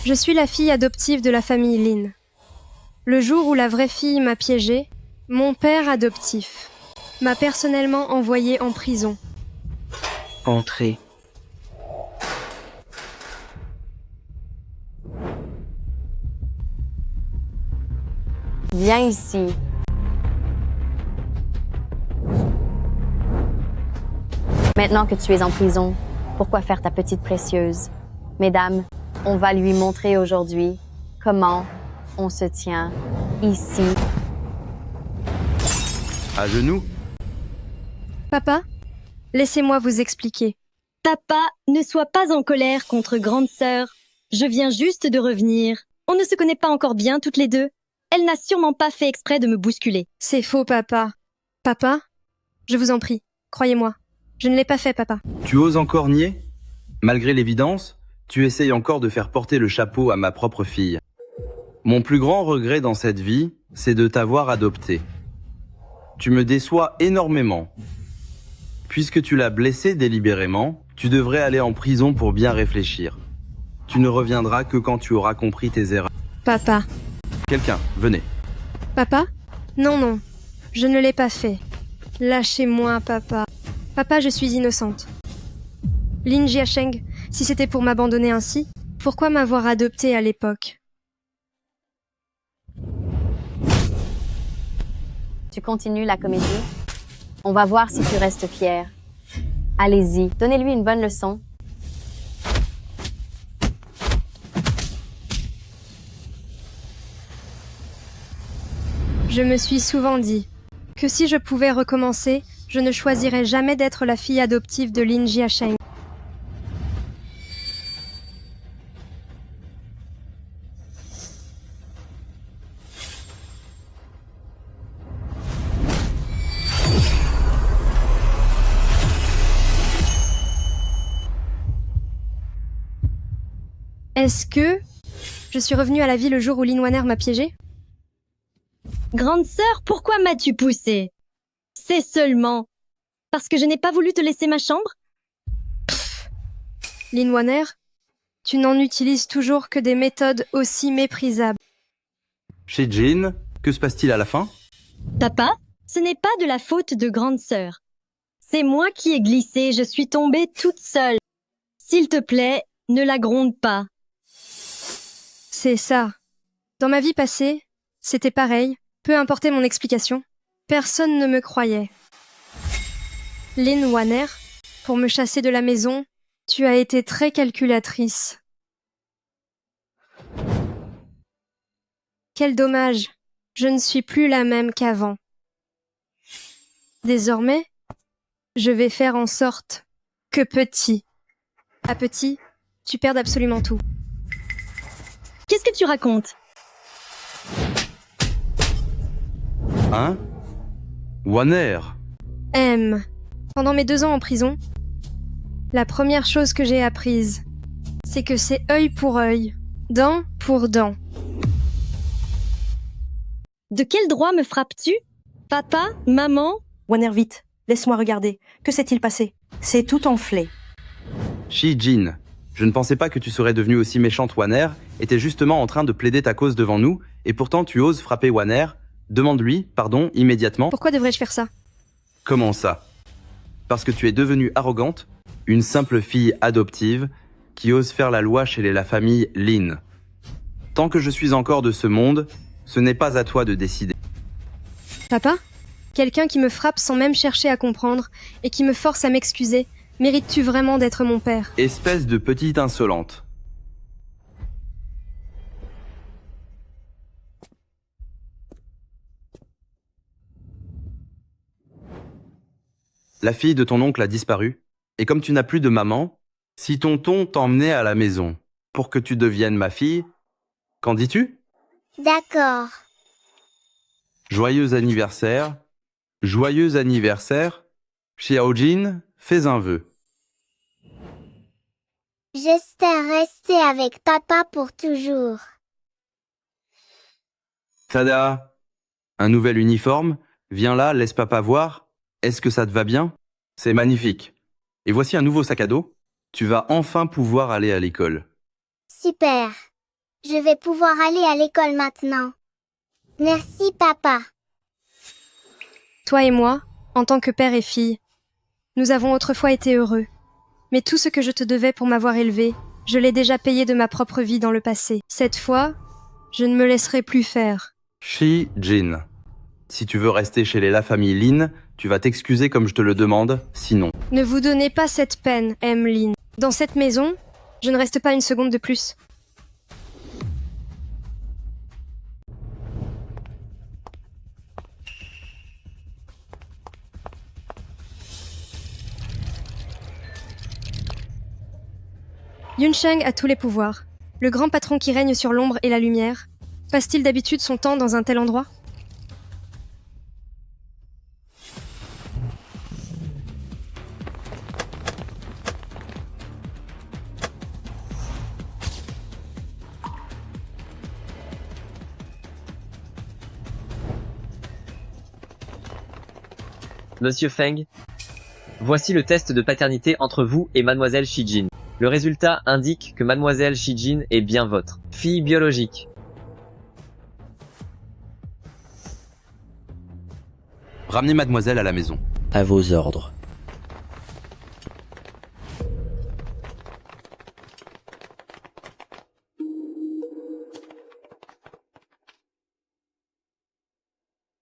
Je suis la fille adoptive de la famille Lin. Le jour où la vraie fille m'a piégée, mon père adoptif m'a personnellement envoyée en prison. Entrez. Viens ici. Maintenant que tu es en prison, pourquoi faire ta petite précieuse? Mesdames, on va lui montrer aujourd'hui comment on se tient ici. À genoux? Papa, laissez-moi vous expliquer. Papa, ne sois pas en colère contre grande sœur. Je viens juste de revenir. On ne se connaît pas encore bien toutes les deux. Elle n'a sûrement pas fait exprès de me bousculer. C'est faux, papa. Papa, je vous en prie, croyez-moi. Je ne l'ai pas fait, papa. Tu oses encore nier? Malgré l'évidence, tu essayes encore de faire porter le chapeau à ma propre fille. Mon plus grand regret dans cette vie, c'est de t'avoir adopté. Tu me déçois énormément. Puisque tu l'as blessée délibérément, tu devrais aller en prison pour bien réfléchir. Tu ne reviendras que quand tu auras compris tes erreurs. Papa. Quelqu'un, venez. Papa? Non, non, je ne l'ai pas fait. Lâchez-moi, papa. Papa, je suis innocente. Lin Jiasheng, si c'était pour m'abandonner ainsi, pourquoi m'avoir adoptée à l'époque? Tu continues la comédie? On va voir si tu restes fier. Allez-y, donnez-lui une bonne leçon. Je me suis souvent dit que si je pouvais recommencer, je ne choisirais jamais d'être la fille adoptive de Lin Jiasheng. Est-ce que je suis revenue à la vie le jour où Lin Wanner m'a piégée? Grande sœur, pourquoi m'as-tu poussée? C'est seulement parce que je n'ai pas voulu te laisser ma chambre? Lin Wanner, tu n'en utilises toujours que des méthodes aussi méprisables. Chez Jin, que se passe-t-il à la fin? Papa, ce n'est pas de la faute de grande sœur. C'est moi qui ai glissé, je suis tombée toute seule. S'il te plaît, ne la gronde pas. C'est ça. Dans ma vie passée, c'était pareil. Peu importe mon explication, personne ne me croyait. Lin Wanner, pour me chasser de la maison, tu as été très calculatrice. Quel dommage, je ne suis plus la même qu'avant. Désormais, je vais faire en sorte que petit à petit, tu perdes absolument tout. Qu'est-ce que tu racontes? Hein? Wanner? Pendant mes 2 ans en prison, la première chose que j'ai apprise, c'est que c'est œil pour œil, dent pour dent. De quel droit me frappes-tu? Papa? Maman? Wanner, vite. Laisse-moi regarder. Que s'est-il passé? C'est tout enflé. Shi Jin, je ne pensais pas que tu serais devenue aussi méchante. Wanner était justement en train de plaider ta cause devant nous, et pourtant tu oses frapper Wanner. Demande-lui pardon immédiatement. Pourquoi devrais-je faire ça? Comment ça? Parce que tu es devenue arrogante, une simple fille adoptive qui ose faire la loi chez la famille Lin. Tant que je suis encore de ce monde, ce n'est pas à toi de décider. Papa? Quelqu'un qui me frappe sans même chercher à comprendre et qui me force à m'excuser, mérites-tu vraiment d'être mon père? Espèce de petite insolente. La fille de ton oncle a disparu, et comme tu n'as plus de maman, si tonton t'emmenait à la maison pour que tu deviennes ma fille, qu'en dis-tu? D'accord. Joyeux anniversaire, joyeux anniversaire, Xiaojin, fais un vœu. J'espère rester avec papa pour toujours. Tada! Un nouvel uniforme, viens là, laisse papa voir. Est-ce que ça te va bien? C'est magnifique. Et voici un nouveau sac à dos. Tu vas enfin pouvoir aller à l'école. Super. Je vais pouvoir aller à l'école maintenant. Merci, papa. Toi et moi, en tant que père et fille, nous avons autrefois été heureux. Mais tout ce que je te devais pour m'avoir élevé, je l'ai déjà payé de ma propre vie dans le passé. Cette fois, je ne me laisserai plus faire. Shi-Jin. Si tu veux rester chez les La Famille Lin, tu vas t'excuser comme je te le demande, sinon. Ne vous donnez pas cette peine, Emmeline. Dans cette maison, je ne reste pas une seconde de plus. Yunsheng a tous les pouvoirs. Le grand patron qui règne sur l'ombre et la lumière. Passe-t-il d'habitude son temps dans un tel endroit? Monsieur Feng, voici le test de paternité entre vous et Mademoiselle Shi-Jin. Le résultat indique que Mademoiselle Shi-Jin est bien votre fille biologique. Ramenez mademoiselle à la maison. À vos ordres.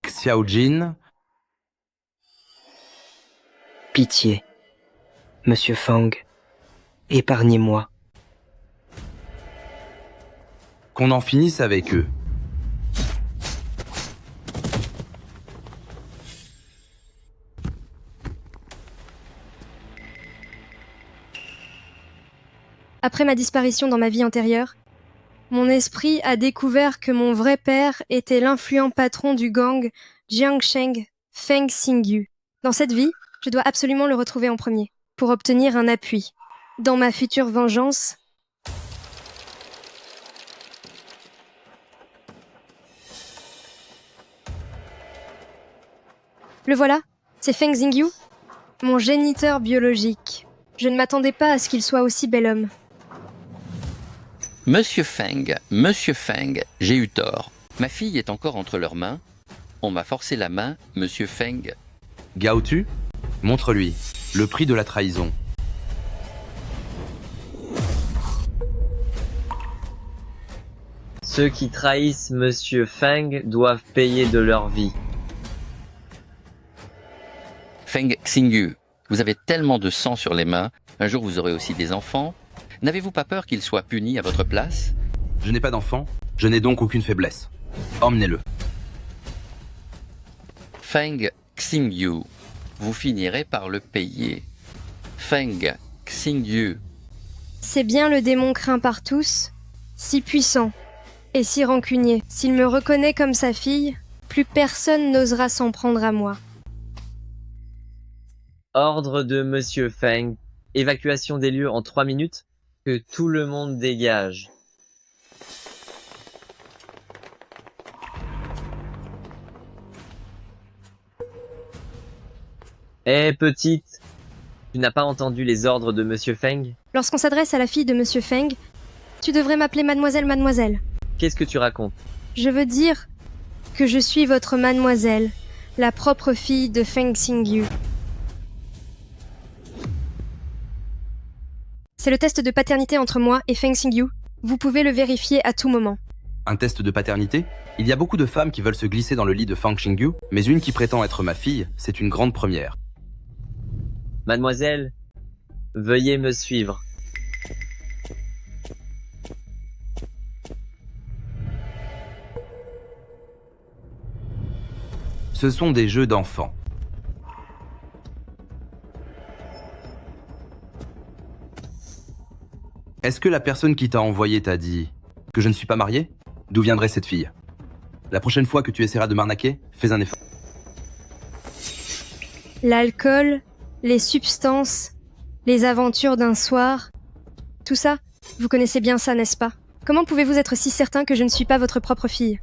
Xiaojin, Pitié. Monsieur Fang, épargnez-moi. qu'on en finisse avec eux. Après ma disparition dans ma vie antérieure, mon esprit a découvert que mon vrai père était l'influent patron du gang Jiangsheng Feng Xingyu. Dans cette vie, je dois absolument le retrouver en premier, pour obtenir un appui. Dans ma future vengeance, le voilà, c'est Feng Xingyu, mon géniteur biologique. Je ne m'attendais pas à ce qu'il soit aussi bel homme. Monsieur Feng, j'ai eu tort. Ma fille est encore entre leurs mains. On m'a forcé la main, Monsieur Feng. Gao Tu, montre-lui le prix de la trahison. Ceux qui trahissent Monsieur Feng doivent payer de leur vie. Feng Xingyu, vous avez tellement de sang sur les mains. Un jour, vous aurez aussi des enfants. N'avez-vous pas peur qu'ils soient punis à votre place? Je n'ai pas d'enfant, je n'ai donc aucune faiblesse. Emmenez-le. Feng Xingyu, vous finirez par le payer. Feng Xingyu, C'est bien le démon craint par tous, si puissant et si rancunier. S'il me reconnaît comme sa fille, plus personne n'osera s'en prendre à moi. Ordre de Monsieur Feng. Évacuation des lieux en 3 minutes. Que tout le monde dégage. Eh petite, tu n'as pas entendu les ordres de Monsieur Feng? Lorsqu'on s'adresse à la fille de Monsieur Feng, tu devrais m'appeler mademoiselle. Qu'est-ce que tu racontes? Je veux dire que je suis votre mademoiselle, la propre fille de Feng Xingyu. C'est le test de paternité entre moi et Feng Xingyu. Vous pouvez le vérifier à tout moment. Un test de paternité? Il y a beaucoup de femmes qui veulent se glisser dans le lit de Feng Xingyu, mais une qui prétend être ma fille, c'est une grande première. Mademoiselle, veuillez me suivre. Ce sont des jeux d'enfants. Est-ce que la personne qui t'a envoyé t'a dit que je ne suis pas marié? D'où viendrait cette fille? La prochaine fois que tu essaieras de m'arnaquer, fais un effort. L'alcool, les substances, les aventures d'un soir, tout ça, vous connaissez bien ça, n'est-ce pas? Comment pouvez-vous être si certain que je ne suis pas votre propre fille?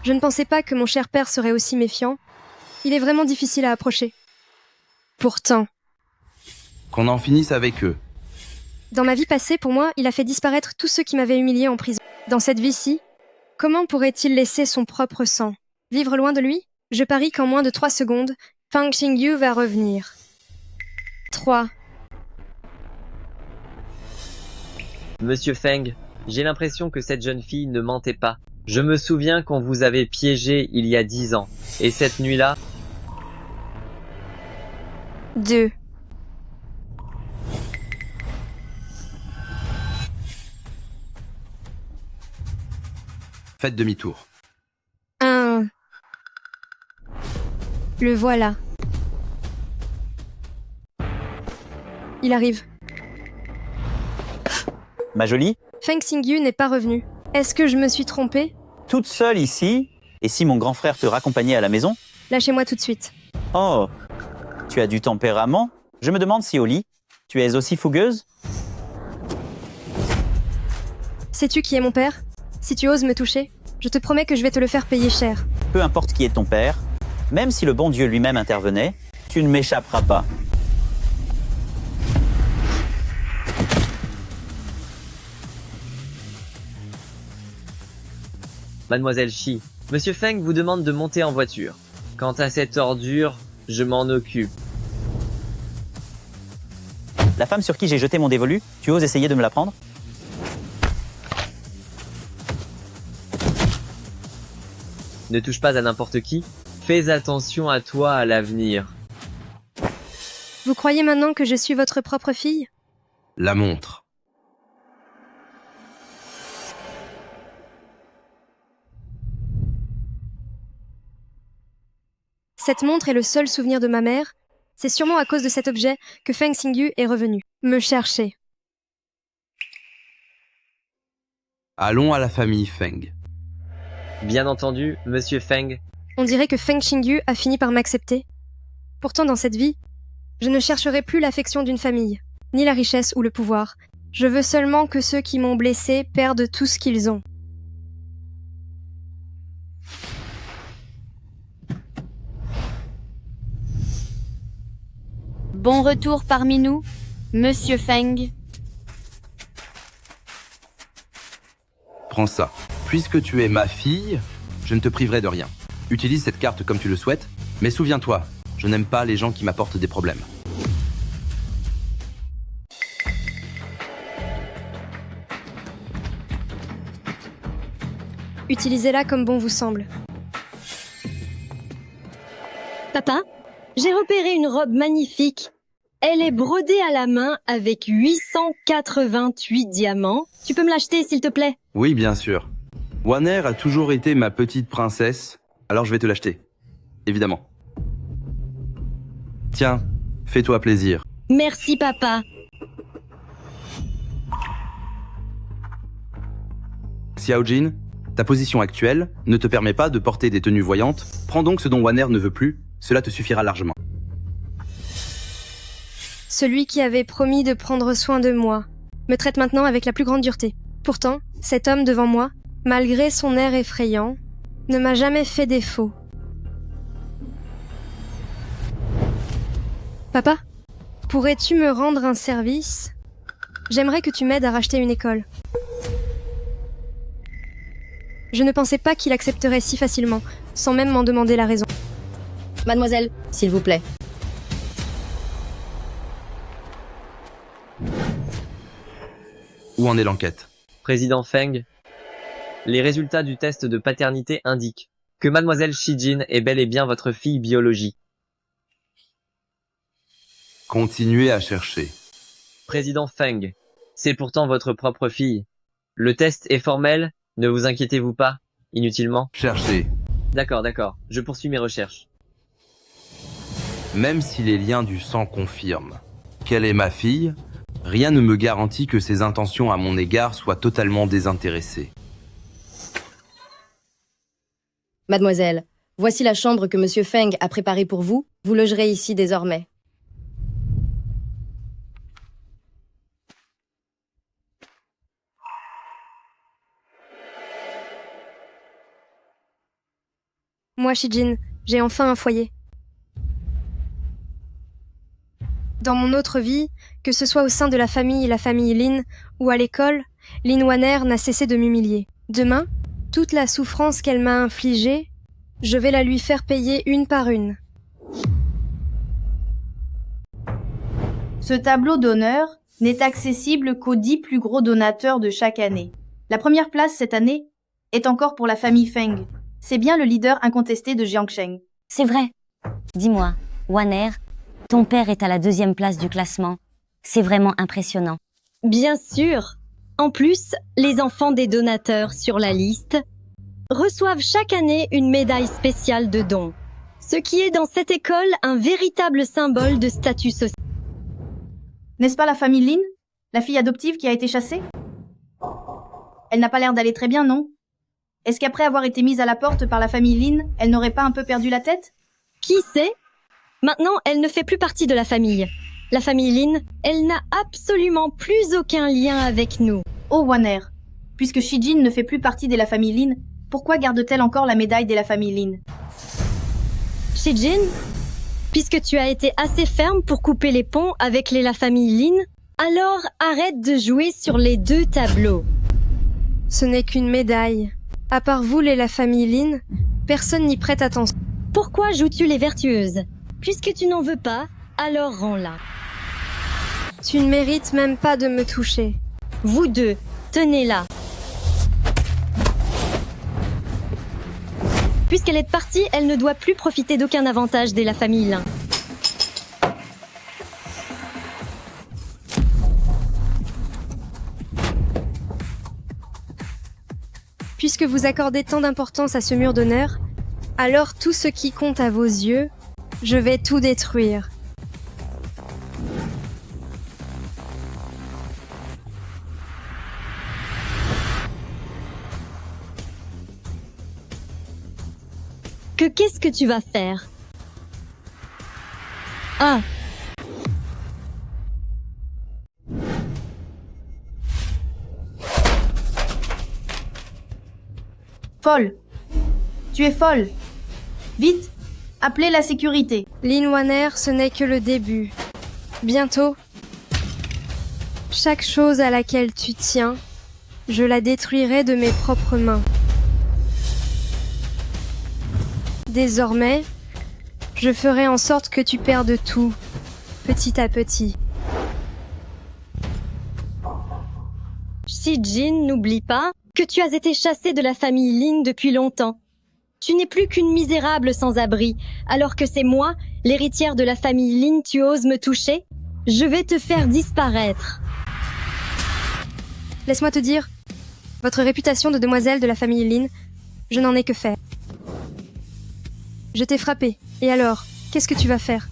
Je ne pensais pas que mon cher père serait aussi méfiant. Il est vraiment difficile à approcher. Pourtant, Qu'on en finisse avec eux. dans ma vie passée, pour moi, il a fait disparaître tous ceux qui m'avaient humilié en prison. Dans cette vie-ci, comment pourrait-il laisser son propre sang vivre loin de lui? Je parie qu'en moins de 3 secondes, Feng Xingyu va revenir. 3. Monsieur Feng, j'ai l'impression que cette jeune fille ne mentait pas. Je me souviens qu'on vous avait piégé il y a 10 ans. Et cette nuit-là, 2. Faites demi-tour. 1. Le voilà. Il arrive. Ma jolie, Feng Xingyu n'est pas revenu. Est-ce que je me suis trompée? toute seule ici. Et si mon grand frère te raccompagnait à la maison? Lâchez-moi tout de suite. Oh, tu as du tempérament. Je me demande si au lit, tu es aussi fougueuse? Sais-tu qui est mon père? Si tu oses me toucher, je te promets que je vais te le faire payer cher. Peu importe qui est ton père, même si le bon Dieu lui-même intervenait, tu ne m'échapperas pas. Mademoiselle Shi, Monsieur Feng vous demande de monter en voiture. Quant à cette ordure, je m'en occupe. La femme sur qui j'ai jeté mon dévolu, tu oses essayer de me la prendre? Ne touche pas à n'importe qui. Fais attention à toi à l'avenir. Vous croyez maintenant que je suis votre propre fille? La montre. Cette montre est le seul souvenir de ma mère. C'est sûrement à cause de cet objet que Feng Xingyu est revenu me chercher. Allons à la famille Feng. Bien entendu, Monsieur Feng, On dirait que Feng Xingyu a fini par m'accepter. Pourtant, dans cette vie, je ne chercherai plus l'affection d'une famille, ni la richesse ou le pouvoir. Je veux seulement que ceux qui m'ont blessé perdent tout ce qu'ils ont. Bon retour parmi nous, Monsieur Feng. Prends ça. Puisque tu es ma fille, je ne te priverai de rien. Utilise cette carte comme tu le souhaites, mais souviens-toi, je n'aime pas les gens qui m'apportent des problèmes. Utilisez-la comme bon vous semble. Papa, j'ai repéré une robe magnifique. Elle est brodée à la main avec 888 diamants. Tu peux me l'acheter, s'il te plaît? Oui, bien sûr. Wanner a toujours été ma petite princesse, alors je vais te l'acheter. Évidemment. Tiens, fais-toi plaisir. Merci, papa. Xiaojin, ta position actuelle ne te permet pas de porter des tenues voyantes. Prends donc ce dont Wanner ne veut plus, cela te suffira largement. Celui qui avait promis de prendre soin de moi me traite maintenant avec la plus grande dureté. Pourtant, cet homme devant moi, malgré son air effrayant, ne m'a jamais fait défaut. Papa, pourrais-tu me rendre un service? J'aimerais que tu m'aides à racheter une école. Je ne pensais pas qu'il accepterait si facilement, sans même m'en demander la raison. Mademoiselle, s'il vous plaît. Où en est l'enquête? Président Feng, les résultats du test de paternité indiquent que Mademoiselle Shijin est bel et bien votre fille biologique. Continuez à chercher. Président Feng, c'est pourtant votre propre fille. Le test est formel, ne vous inquiétez-vous pas, inutilement. Cherchez. D'accord, je poursuis mes recherches. Même si les liens du sang confirment qu'elle est ma fille, rien ne me garantit que ses intentions à mon égard soient totalement désintéressées. Mademoiselle, voici la chambre que Monsieur Feng a préparée pour vous. Vous logerez ici désormais. Moi, Shijin, j'ai enfin un foyer. Dans mon autre vie, que ce soit au sein de la famille Lin, ou à l'école, Lin Wanner n'a cessé de m'humilier. Demain, toute la souffrance qu'elle m'a infligée, je vais la lui faire payer une par une. Ce tableau d'honneur n'est accessible qu'aux 10 plus gros donateurs de chaque année. La première place cette année est encore pour la famille Feng. C'est bien le leader incontesté de Jiangsheng. C'est vrai. Dis-moi, Wanner, ton père est à la 2e place du classement. C'est vraiment impressionnant. Bien sûr. En plus, les enfants des donateurs sur la liste reçoivent chaque année une médaille spéciale de don, ce qui est dans cette école un véritable symbole de statut social. N'est-ce pas la famille Lin, la fille adoptive qui a été chassée? Elle n'a pas l'air d'aller très bien, non? Est-ce qu'après avoir été mise à la porte par la famille Lin, elle n'aurait pas un peu perdu la tête? Qui sait? Maintenant, elle ne fait plus partie de la famille. La famille Lin, elle n'a absolument plus aucun lien avec nous. Oh Wanner, puisque Shijin ne fait plus partie de la famille Lin, pourquoi garde-t-elle encore la médaille de la famille Lin? Shijin, puisque tu as été assez ferme pour couper les ponts avec la famille Lin, alors arrête de jouer sur les 2 tableaux. Ce n'est qu'une médaille. À part vous, la famille Lin, personne n'y prête attention. Pourquoi joues-tu les vertueuses? Puisque tu n'en veux pas, alors rends-la. Tu ne mérites même pas de me toucher. Vous deux, tenez-la. Puisqu'elle est partie, elle ne doit plus profiter d'aucun avantage de la famille Lin. Puisque vous accordez tant d'importance à ce mur d'honneur, alors tout ce qui compte à vos yeux, je vais tout détruire. Qu'est-ce que tu vas faire? Ah! Folle! Tu es folle! Vite! Appelez la sécurité! Lin Wanner, ce n'est que le début. Bientôt, chaque chose à laquelle tu tiens, je la détruirai de mes propres mains. Désormais, je ferai en sorte que tu perdes tout, petit à petit. Shijin, n'oublie pas que tu as été chassé de la famille Lin depuis longtemps. Tu n'es plus qu'une misérable sans-abri, alors que c'est moi, l'héritière de la famille Lin, tu oses me toucher? Je vais te faire disparaître. Laisse-moi te dire, votre réputation de demoiselle de la famille Lin, je n'en ai que faire. Je t'ai frappé, et alors, qu'est-ce que tu vas faire?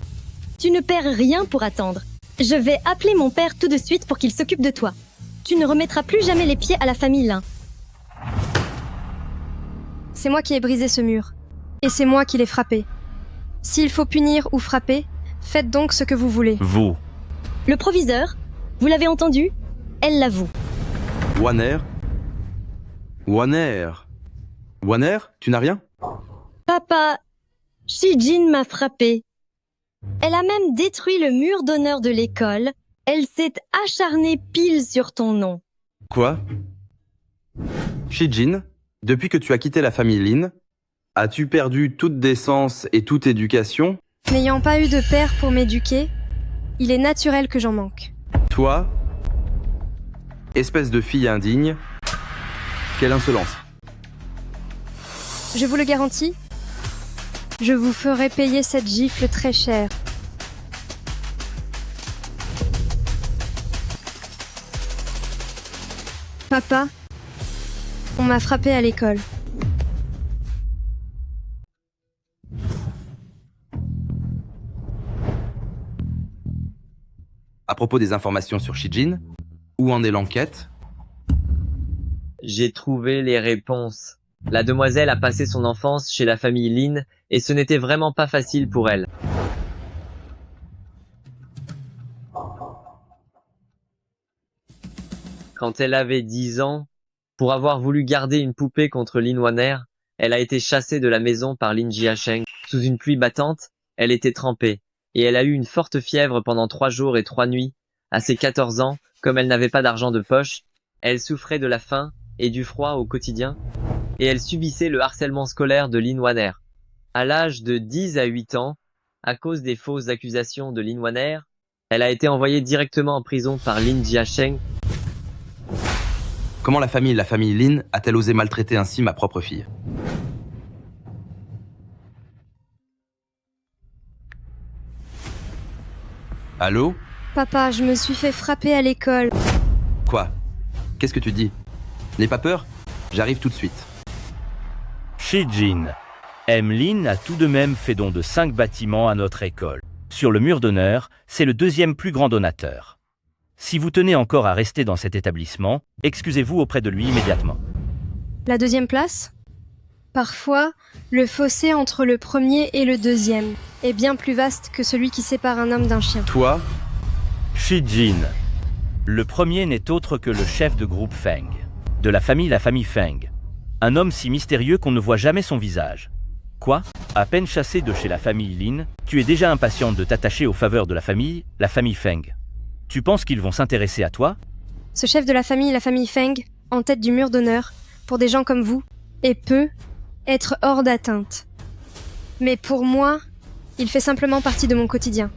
Tu ne perds rien pour attendre. Je vais appeler mon père tout de suite pour qu'il s'occupe de toi. Tu ne remettras plus jamais les pieds à la famille Lin. C'est moi qui ai brisé ce mur, et c'est moi qui l'ai frappé. S'il faut punir ou frapper, faites donc ce que vous voulez. Vous. Le proviseur, vous l'avez entendu? Elle l'avoue. Wanner? Wanner? Wanner, tu n'as rien? Papa, Shijin m'a frappé. Elle a même détruit le mur d'honneur de l'école. Elle s'est acharnée pile sur ton nom. Quoi? Shijin, depuis que tu as quitté la famille Lin, as-tu perdu toute décence et toute éducation? N'ayant pas eu de père pour m'éduquer, il est naturel que j'en manque. Toi, espèce de fille indigne, quelle insolence. Je vous le garantis, je vous ferai payer cette gifle très cher. Papa, on m'a frappé à l'école. À propos des informations sur Shijin, où en est l'enquête? J'ai trouvé les réponses. La demoiselle a passé son enfance chez la famille Lin et ce n'était vraiment pas facile pour elle. Quand elle avait 10 ans, pour avoir voulu garder une poupée contre Lin Wanner, Elle a été chassée de la maison par Lin Jiasheng. Sous une pluie battante, elle était trempée, et elle a eu une forte fièvre pendant 3 jours et 3 nuits. À ses 14 ans, comme elle n'avait pas d'argent de poche, elle souffrait de la faim et du froid au quotidien, et elle subissait le harcèlement scolaire de Lin Wanner. À l'âge de 10 à 8 ans, à cause des fausses accusations de Lin Wanner, elle a été envoyée directement en prison par Lin Jiasheng. Comment la famille Lin a-t-elle osé maltraiter ainsi ma propre fille? Allô? Papa, je me suis fait frapper à l'école. Quoi? Qu'est-ce que tu dis? N'aie pas peur, j'arrive tout de suite. Shijin. Lin a tout de même fait don de 5 bâtiments à notre école. Sur le mur d'honneur, c'est le 2e plus grand donateur. Si vous tenez encore à rester dans cet établissement, excusez-vous auprès de lui immédiatement. La 2e place? Parfois, le fossé entre le 1er et le 2e est bien plus vaste que celui qui sépare un homme d'un chien. Toi? Shijin. Le premier n'est autre que le chef de groupe Feng, de la famille Feng. Un homme si mystérieux qu'on ne voit jamais son visage. Quoi? À peine chassé de chez la famille Lin, tu es déjà impatiente de t'attacher aux faveurs de la famille Feng. Tu penses qu'ils vont s'intéresser à toi? Ce chef de la famille Feng, en tête du mur d'honneur, pour des gens comme vous, et peut être hors d'atteinte. Mais pour moi, il fait simplement partie de mon quotidien.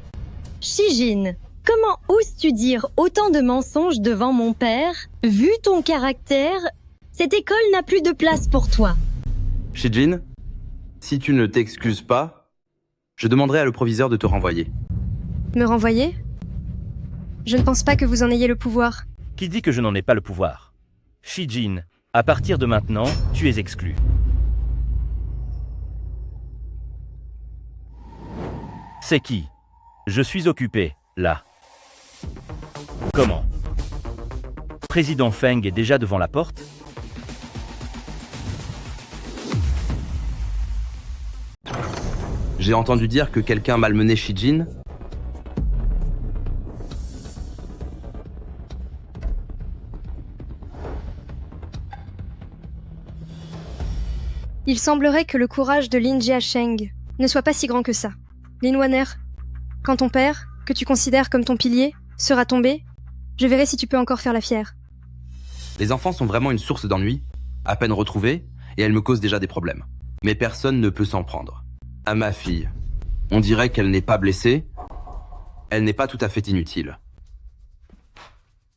Shijin, comment oses-tu dire autant de mensonges devant mon père? Vu ton caractère, cette école n'a plus de place pour toi. Shijin, si tu ne t'excuses pas, je demanderai à le proviseur de te renvoyer. Me renvoyer? Je ne pense pas que vous en ayez le pouvoir. Qui dit que je n'en ai pas le pouvoir? Shijin, à partir de maintenant, tu es exclu. C'est qui? Je suis occupé, là. Comment? Président Feng est déjà devant la porte? J'ai entendu dire que quelqu'un malmenait Shijin. Il semblerait que le courage de Lin Jiasheng ne soit pas si grand que ça. Lin Wanner, quand ton père, que tu considères comme ton pilier, sera tombé, je verrai si tu peux encore faire la fière. Les enfants sont vraiment une source d'ennui, à peine retrouvés, et elles me causent déjà des problèmes. Mais personne ne peut s'en prendre. À ma fille, on dirait qu'elle n'est pas blessée, elle n'est pas tout à fait inutile.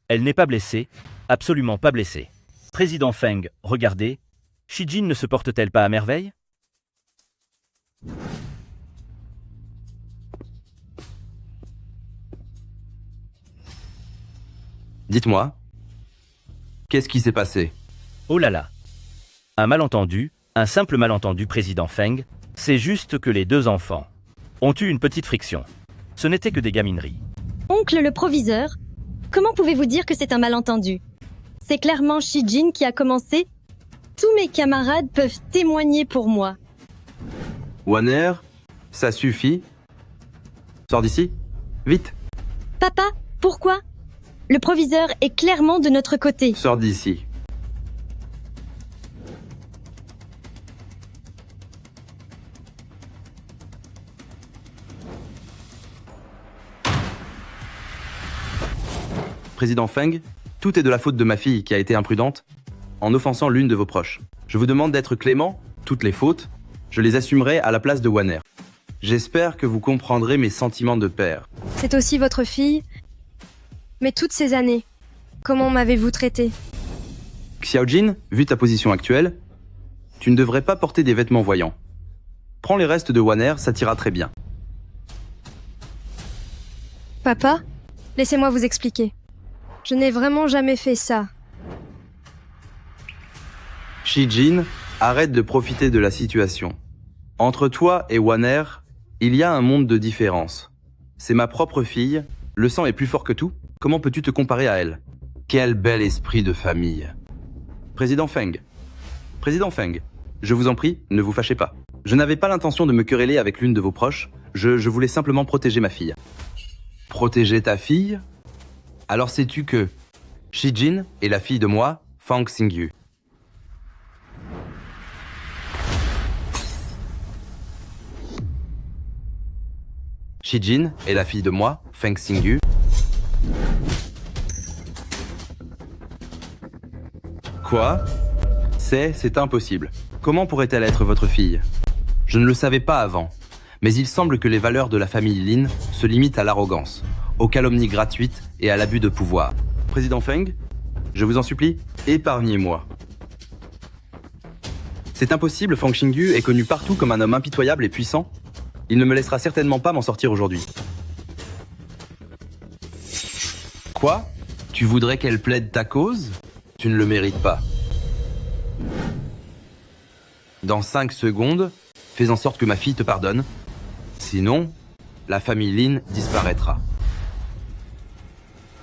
Elle n'est pas blessée, absolument pas blessée. Président Feng, regardez, Shijin ne se porte-t-elle pas à merveille? Dites-moi, qu'est-ce qui s'est passé? Oh là là. Un malentendu, un simple malentendu, président Feng, c'est juste que les 2 enfants ont eu une petite friction. Ce n'était que des gamineries. Oncle le proviseur, comment pouvez-vous dire que c'est un malentendu? C'est clairement Shijin qui a commencé. Tous mes camarades peuvent témoigner pour moi. Wanner, ça suffit. Sors d'ici, vite. Papa, pourquoi? Le proviseur est clairement de notre côté. Sors d'ici. Président Feng, tout est de la faute de ma fille qui a été imprudente en offensant l'une de vos proches. Je vous demande d'être clément, toutes les fautes, je les assumerai à la place de Wanner. J'espère que vous comprendrez mes sentiments de père. C'est aussi votre fille. Mais toutes ces années, comment m'avez-vous traité? Xiaojin, vu ta position actuelle, tu ne devrais pas porter des vêtements voyants. Prends les restes de Wanner, ça t'ira très bien. Papa, laissez-moi vous expliquer. Je n'ai vraiment jamais fait ça. Shijin, arrête de profiter de la situation. Entre toi et Wanner, il y a un monde de différence. C'est ma propre fille, le sang est plus fort que tout. Comment peux-tu te comparer à elle? Quel bel esprit de famille. Président Feng, je vous en prie, ne vous fâchez pas. Je n'avais pas l'intention de me quereller avec l'une de vos proches, je voulais simplement protéger ma fille. Protéger ta fille? Alors sais-tu que Shijin est la fille de moi, Fang Xingyu. Shijin est la fille de moi, Feng Xingyu. Quoi? C'est impossible. Comment pourrait-elle être votre fille? Je ne le savais pas avant, mais il semble que les valeurs de la famille Lin se limitent à l'arrogance, aux calomnies gratuites et à l'abus de pouvoir. Président Feng, je vous en supplie, épargnez-moi. C'est impossible, Feng Xingyu est connu partout comme un homme impitoyable et puissant. Il ne me laissera certainement pas m'en sortir aujourd'hui. Quoi? Tu voudrais qu'elle plaide ta cause? Tu ne le mérites pas. Dans 5 secondes, fais en sorte que ma fille te pardonne. Sinon, la famille Lin disparaîtra.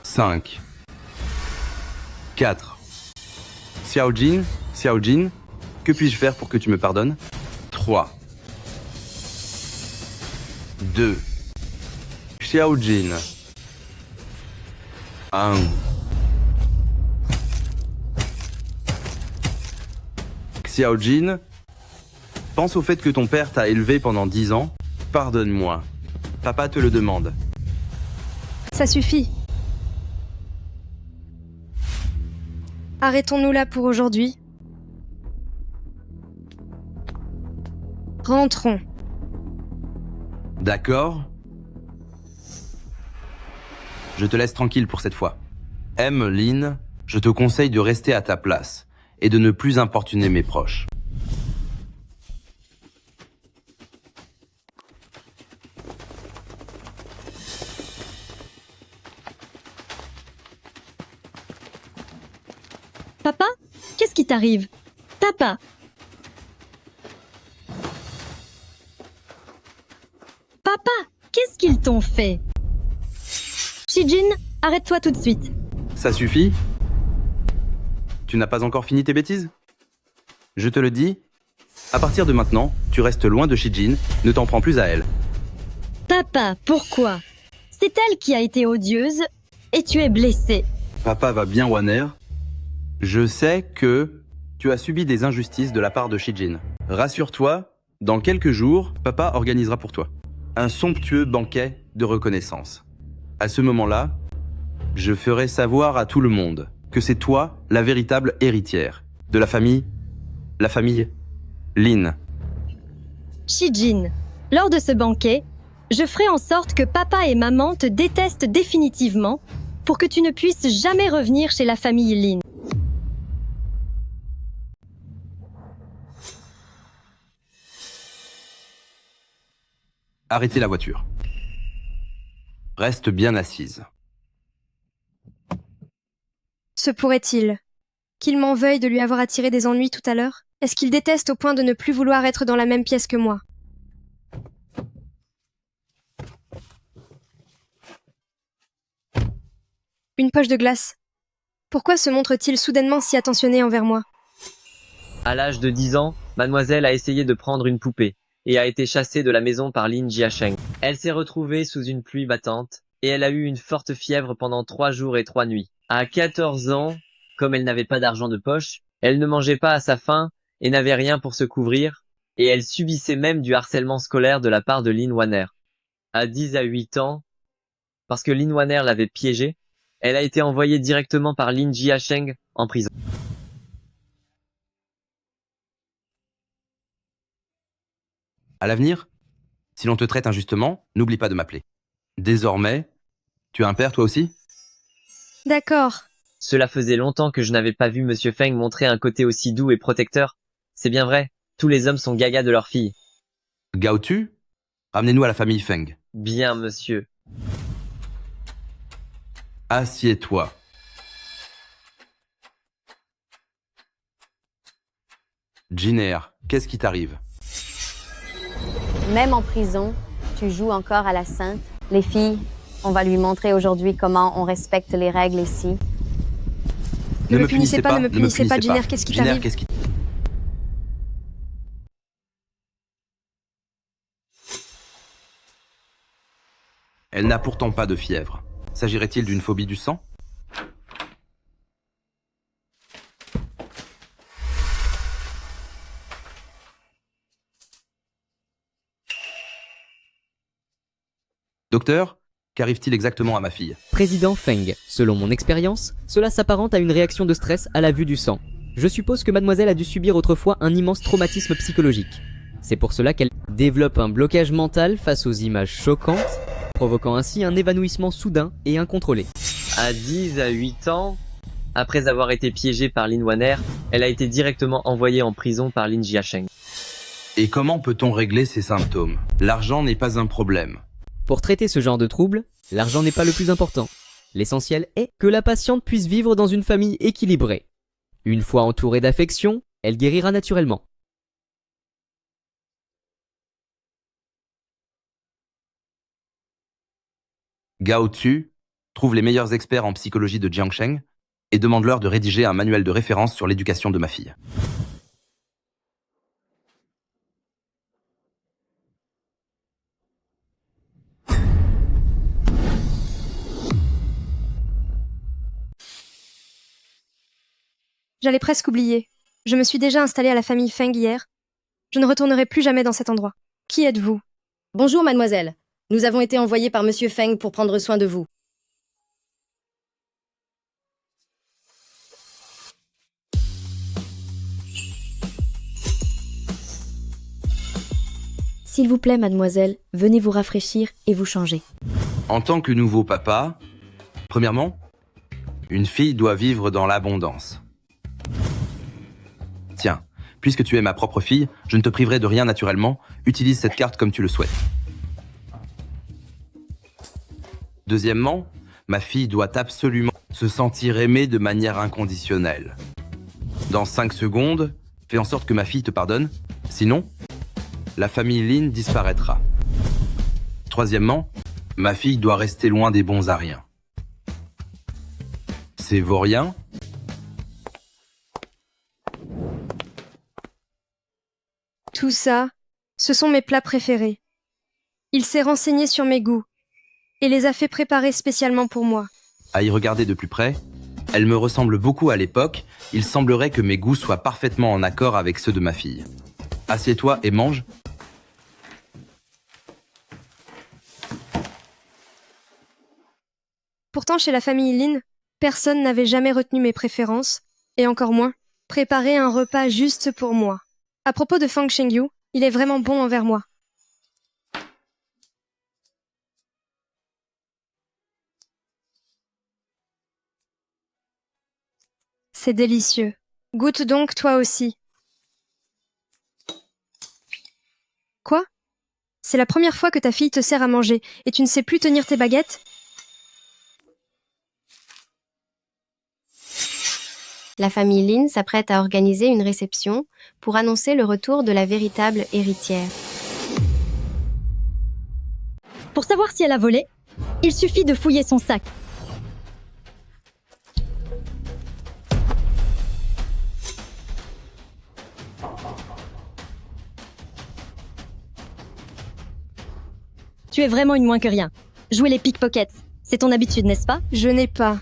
5. 4. Xiao Jin, que puis-je faire pour que tu me pardonnes? 3. 2. Xiao Jin. 1. Xiao Jin, pense au fait que ton père t'a élevé pendant 10 ans. Pardonne-moi. Papa te le demande. Ça suffit. Arrêtons-nous là pour aujourd'hui. Rentrons. D'accord. Je te laisse tranquille pour cette fois. Lin, je te conseille de rester à ta place et de ne plus importuner mes proches. Papa, qu'est-ce qui t'arrive? Papa! Papa, qu'est-ce qu'ils t'ont fait? Shijin, arrête-toi tout de suite. Ça suffit? Tu n'as pas encore fini tes bêtises? Je te le dis, à partir de maintenant, tu restes loin de Shijin, ne t'en prends plus à elle. Papa, pourquoi? C'est elle qui a été odieuse et tu es blessé. Papa va bien, Waner. Je sais que tu as subi des injustices de la part de Shijin. Rassure-toi, dans quelques jours, papa organisera pour toi un somptueux banquet de reconnaissance. À ce moment-là, je ferai savoir à tout le monde que c'est toi la véritable héritière de la famille Lin. Shijin, lors de ce banquet, je ferai en sorte que papa et maman te détestent définitivement pour que tu ne puisses jamais revenir chez la famille Lin. Arrêtez la voiture. Reste bien assise. Se pourrait-il qu'il m'en veuille de lui avoir attiré des ennuis tout à l'heure? Est-ce qu'il déteste au point de ne plus vouloir être dans la même pièce que moi? Une poche de glace. Pourquoi se montre-t-il soudainement si attentionné envers moi? À l'âge de 10 ans, mademoiselle a essayé de prendre une poupée et a été chassée de la maison par Lin Jiasheng. Elle s'est retrouvée sous une pluie battante et elle a eu une forte fièvre pendant 3 jours et 3 nuits. À 14 ans, comme elle n'avait pas d'argent de poche, elle ne mangeait pas à sa faim et n'avait rien pour se couvrir, et elle subissait même du harcèlement scolaire de la part de Lin Waner. À 10 à 8 ans, parce que Lin Waner l'avait piégée, elle a été envoyée directement par Lin Jiasheng en prison. À l'avenir, si l'on te traite injustement, n'oublie pas de m'appeler. Désormais, tu as un père toi aussi? D'accord. Cela faisait longtemps que je n'avais pas vu Monsieur Feng montrer un côté aussi doux et protecteur. C'est bien vrai, tous les hommes sont gagas de leur fille. Gao Tu, ramenez-nous à la famille Feng. Bien, monsieur. Assieds-toi. Jiner, qu'est-ce qui t'arrive? Même en prison, tu joues encore à la sainte. Les filles, on va lui montrer aujourd'hui comment on respecte les règles ici. Ne me punissez pas, Jiner, qu'est-ce qui t'arrive? Elle n'a pourtant pas de fièvre. S'agirait-il d'une phobie du sang? Docteur, qu'arrive-t-il exactement à ma fille? Président Feng, selon mon expérience, cela s'apparente à une réaction de stress à la vue du sang. Je suppose que mademoiselle a dû subir autrefois un immense traumatisme psychologique. C'est pour cela qu'elle développe un blocage mental face aux images choquantes, provoquant ainsi un évanouissement soudain et incontrôlé. À 10 à 8 ans, après avoir été piégée par Lin Waner, elle a été directement envoyée en prison par Lin Jiasheng. Et comment peut-on régler ces symptômes? L'argent n'est pas un problème. Pour traiter ce genre de troubles, l'argent n'est pas le plus important. L'essentiel est que la patiente puisse vivre dans une famille équilibrée. Une fois entourée d'affection, elle guérira naturellement. Gao Tu, trouve les meilleurs experts en psychologie de Jiangsheng et demande-leur de rédiger un manuel de référence sur l'éducation de ma fille. J'allais presque oublier. Je me suis déjà installée à la famille Feng hier. Je ne retournerai plus jamais dans cet endroit. Qui êtes-vous? Bonjour mademoiselle. Nous avons été envoyés par monsieur Feng pour prendre soin de vous. S'il vous plaît mademoiselle, venez vous rafraîchir et vous changer. En tant que nouveau papa, premièrement, une fille doit vivre dans l'abondance. Tiens, puisque tu es ma propre fille, je ne te priverai de rien naturellement, utilise cette carte comme tu le souhaites. Deuxièmement, ma fille doit absolument se sentir aimée de manière inconditionnelle. Dans 5 secondes, fais en sorte que ma fille te pardonne, sinon, la famille Lin disparaîtra. Troisièmement, ma fille doit rester loin des bons Ariens. Ces vauriens, Tout ça, ce sont mes plats préférés. Il s'est renseigné sur mes goûts et les a fait préparer spécialement pour moi. à y regarder de plus près, elle me ressemble beaucoup à l'époque, il semblerait que mes goûts soient parfaitement en accord avec ceux de ma fille. Assieds-toi et mange. Pourtant, chez la famille Lin, personne n'avait jamais retenu mes préférences, et encore moins, préparé un repas juste pour moi. À propos de Feng Shengyu, il est vraiment bon envers moi. C'est délicieux. Goûte donc toi aussi. Quoi? C'est la première fois que ta fille te sert à manger, et tu ne sais plus tenir tes baguettes? La famille Lin s'apprête à organiser une réception pour annoncer le retour de la véritable héritière. Pour savoir si elle a volé, il suffit de fouiller son sac. Tu es vraiment une moins que rien. Jouer les pickpockets, c'est ton habitude, n'est-ce pas? Je n'ai pas.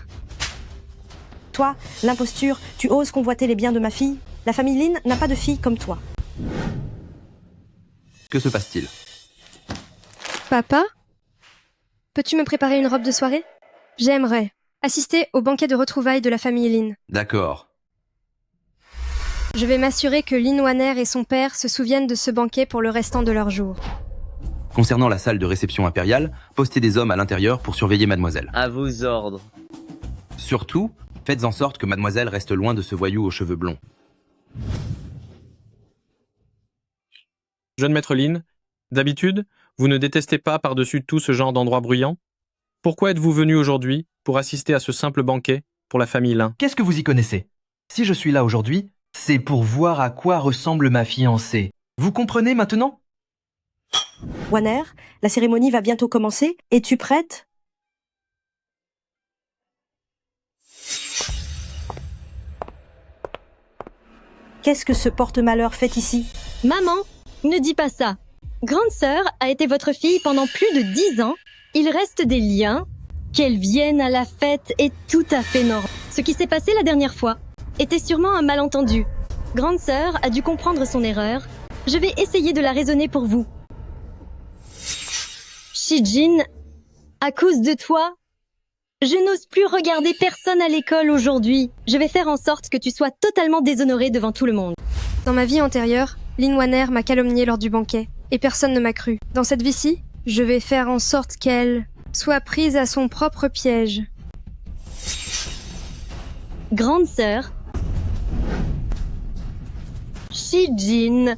Toi, l'imposture, tu oses convoiter les biens de ma fille? La famille Lin n'a pas de fille comme toi. Que se passe-t-il? Papa? Peux-tu me préparer une robe de soirée? J'aimerais assister au banquet de retrouvailles de la famille Lin. D'accord. Je vais m'assurer que Lin Waner et son père se souviennent de ce banquet pour le restant de leur jour. Concernant la salle de réception impériale, postez des hommes à l'intérieur pour surveiller mademoiselle. À vos ordres. Surtout, faites en sorte que mademoiselle reste loin de ce voyou aux cheveux blonds. Jeune maître Lin, d'habitude, vous ne détestez pas par-dessus tout ce genre d'endroit bruyant? Pourquoi êtes-vous venu aujourd'hui pour assister à ce simple banquet pour la famille Lin? Qu'est-ce que vous y connaissez? Si je suis là aujourd'hui, c'est pour voir à quoi ressemble ma fiancée. Vous comprenez maintenant? Waner, la cérémonie va bientôt commencer. Es-tu prête? Qu'est-ce que ce porte-malheur fait ici? Maman, ne dis pas ça. Grande sœur a été votre fille pendant plus de 10 ans. Il reste des liens. Qu'elle vienne à la fête est tout à fait normal. Ce qui s'est passé la dernière fois était sûrement un malentendu. Grande sœur a dû comprendre son erreur. Je vais essayer de la raisonner pour vous. Shijin À cause de toi, je n'ose plus regarder personne à l'école aujourd'hui. Je vais faire en sorte que tu sois totalement déshonoré devant tout le monde. Dans ma vie antérieure, Lynn Wanner m'a calomnié lors du banquet, et personne ne m'a cru. Dans cette vie-ci, je vais faire en sorte qu'elle soit prise à son propre piège. Grande sœur, Shijin.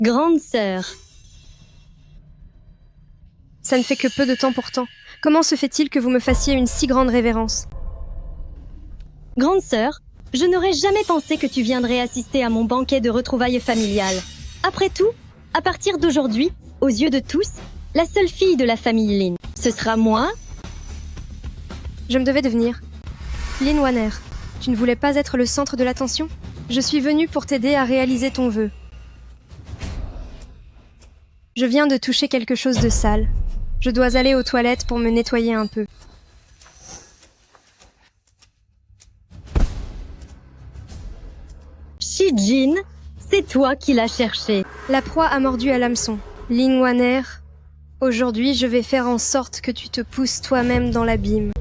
Grande sœur. Ça ne fait que peu de temps pourtant. Comment se fait-il que vous me fassiez une si grande révérence? Grande sœur, je n'aurais jamais pensé que tu viendrais assister à mon banquet de retrouvailles familiales. Après tout, à partir d'aujourd'hui, aux yeux de tous, la seule fille de la famille Lin, ce sera moi. Je me devais de venir. Lynn Wanner, tu ne voulais pas être le centre de l'attention? Je suis venue pour t'aider à réaliser ton vœu. Je viens de toucher quelque chose de sale. Je dois aller aux toilettes pour me nettoyer un peu. Shijin, c'est toi qui l'as cherché. La proie a mordu à l'hameçon. Lynn Wanner, aujourd'hui je vais faire en sorte que tu te pousses toi-même dans l'abîme.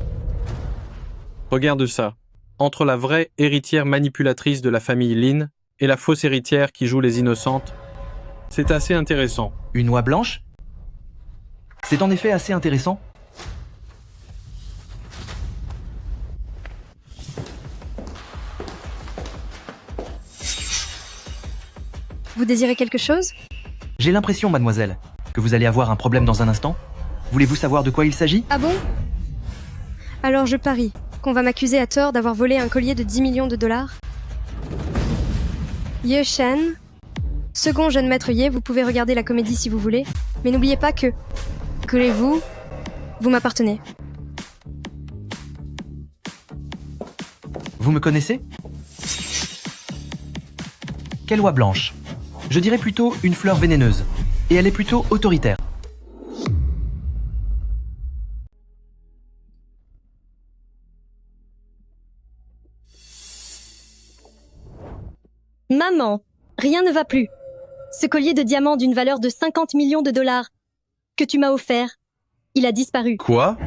Regarde ça. Entre la vraie héritière manipulatrice de la famille Lin et la fausse héritière qui joue les innocentes, c'est assez intéressant. Une oie blanche? C'est en effet assez intéressant. Vous désirez quelque chose? J'ai l'impression, mademoiselle, que vous allez avoir un problème dans un instant. Voulez-vous savoir de quoi il s'agit? Ah bon? Alors je parie qu'on va m'accuser à tort d'avoir volé un collier de 10 millions de dollars. Ye Shen, second jeune maître Ye, vous pouvez regarder la comédie si vous voulez, mais n'oubliez pas que vous m'appartenez. Vous me connaissez? Quelle oie blanche? Je dirais plutôt une fleur vénéneuse. Et elle est plutôt autoritaire. Maman, rien ne va plus. Ce collier de diamants d'une valeur de 50 millions de dollars que tu m'as offert, il a disparu. Quoi?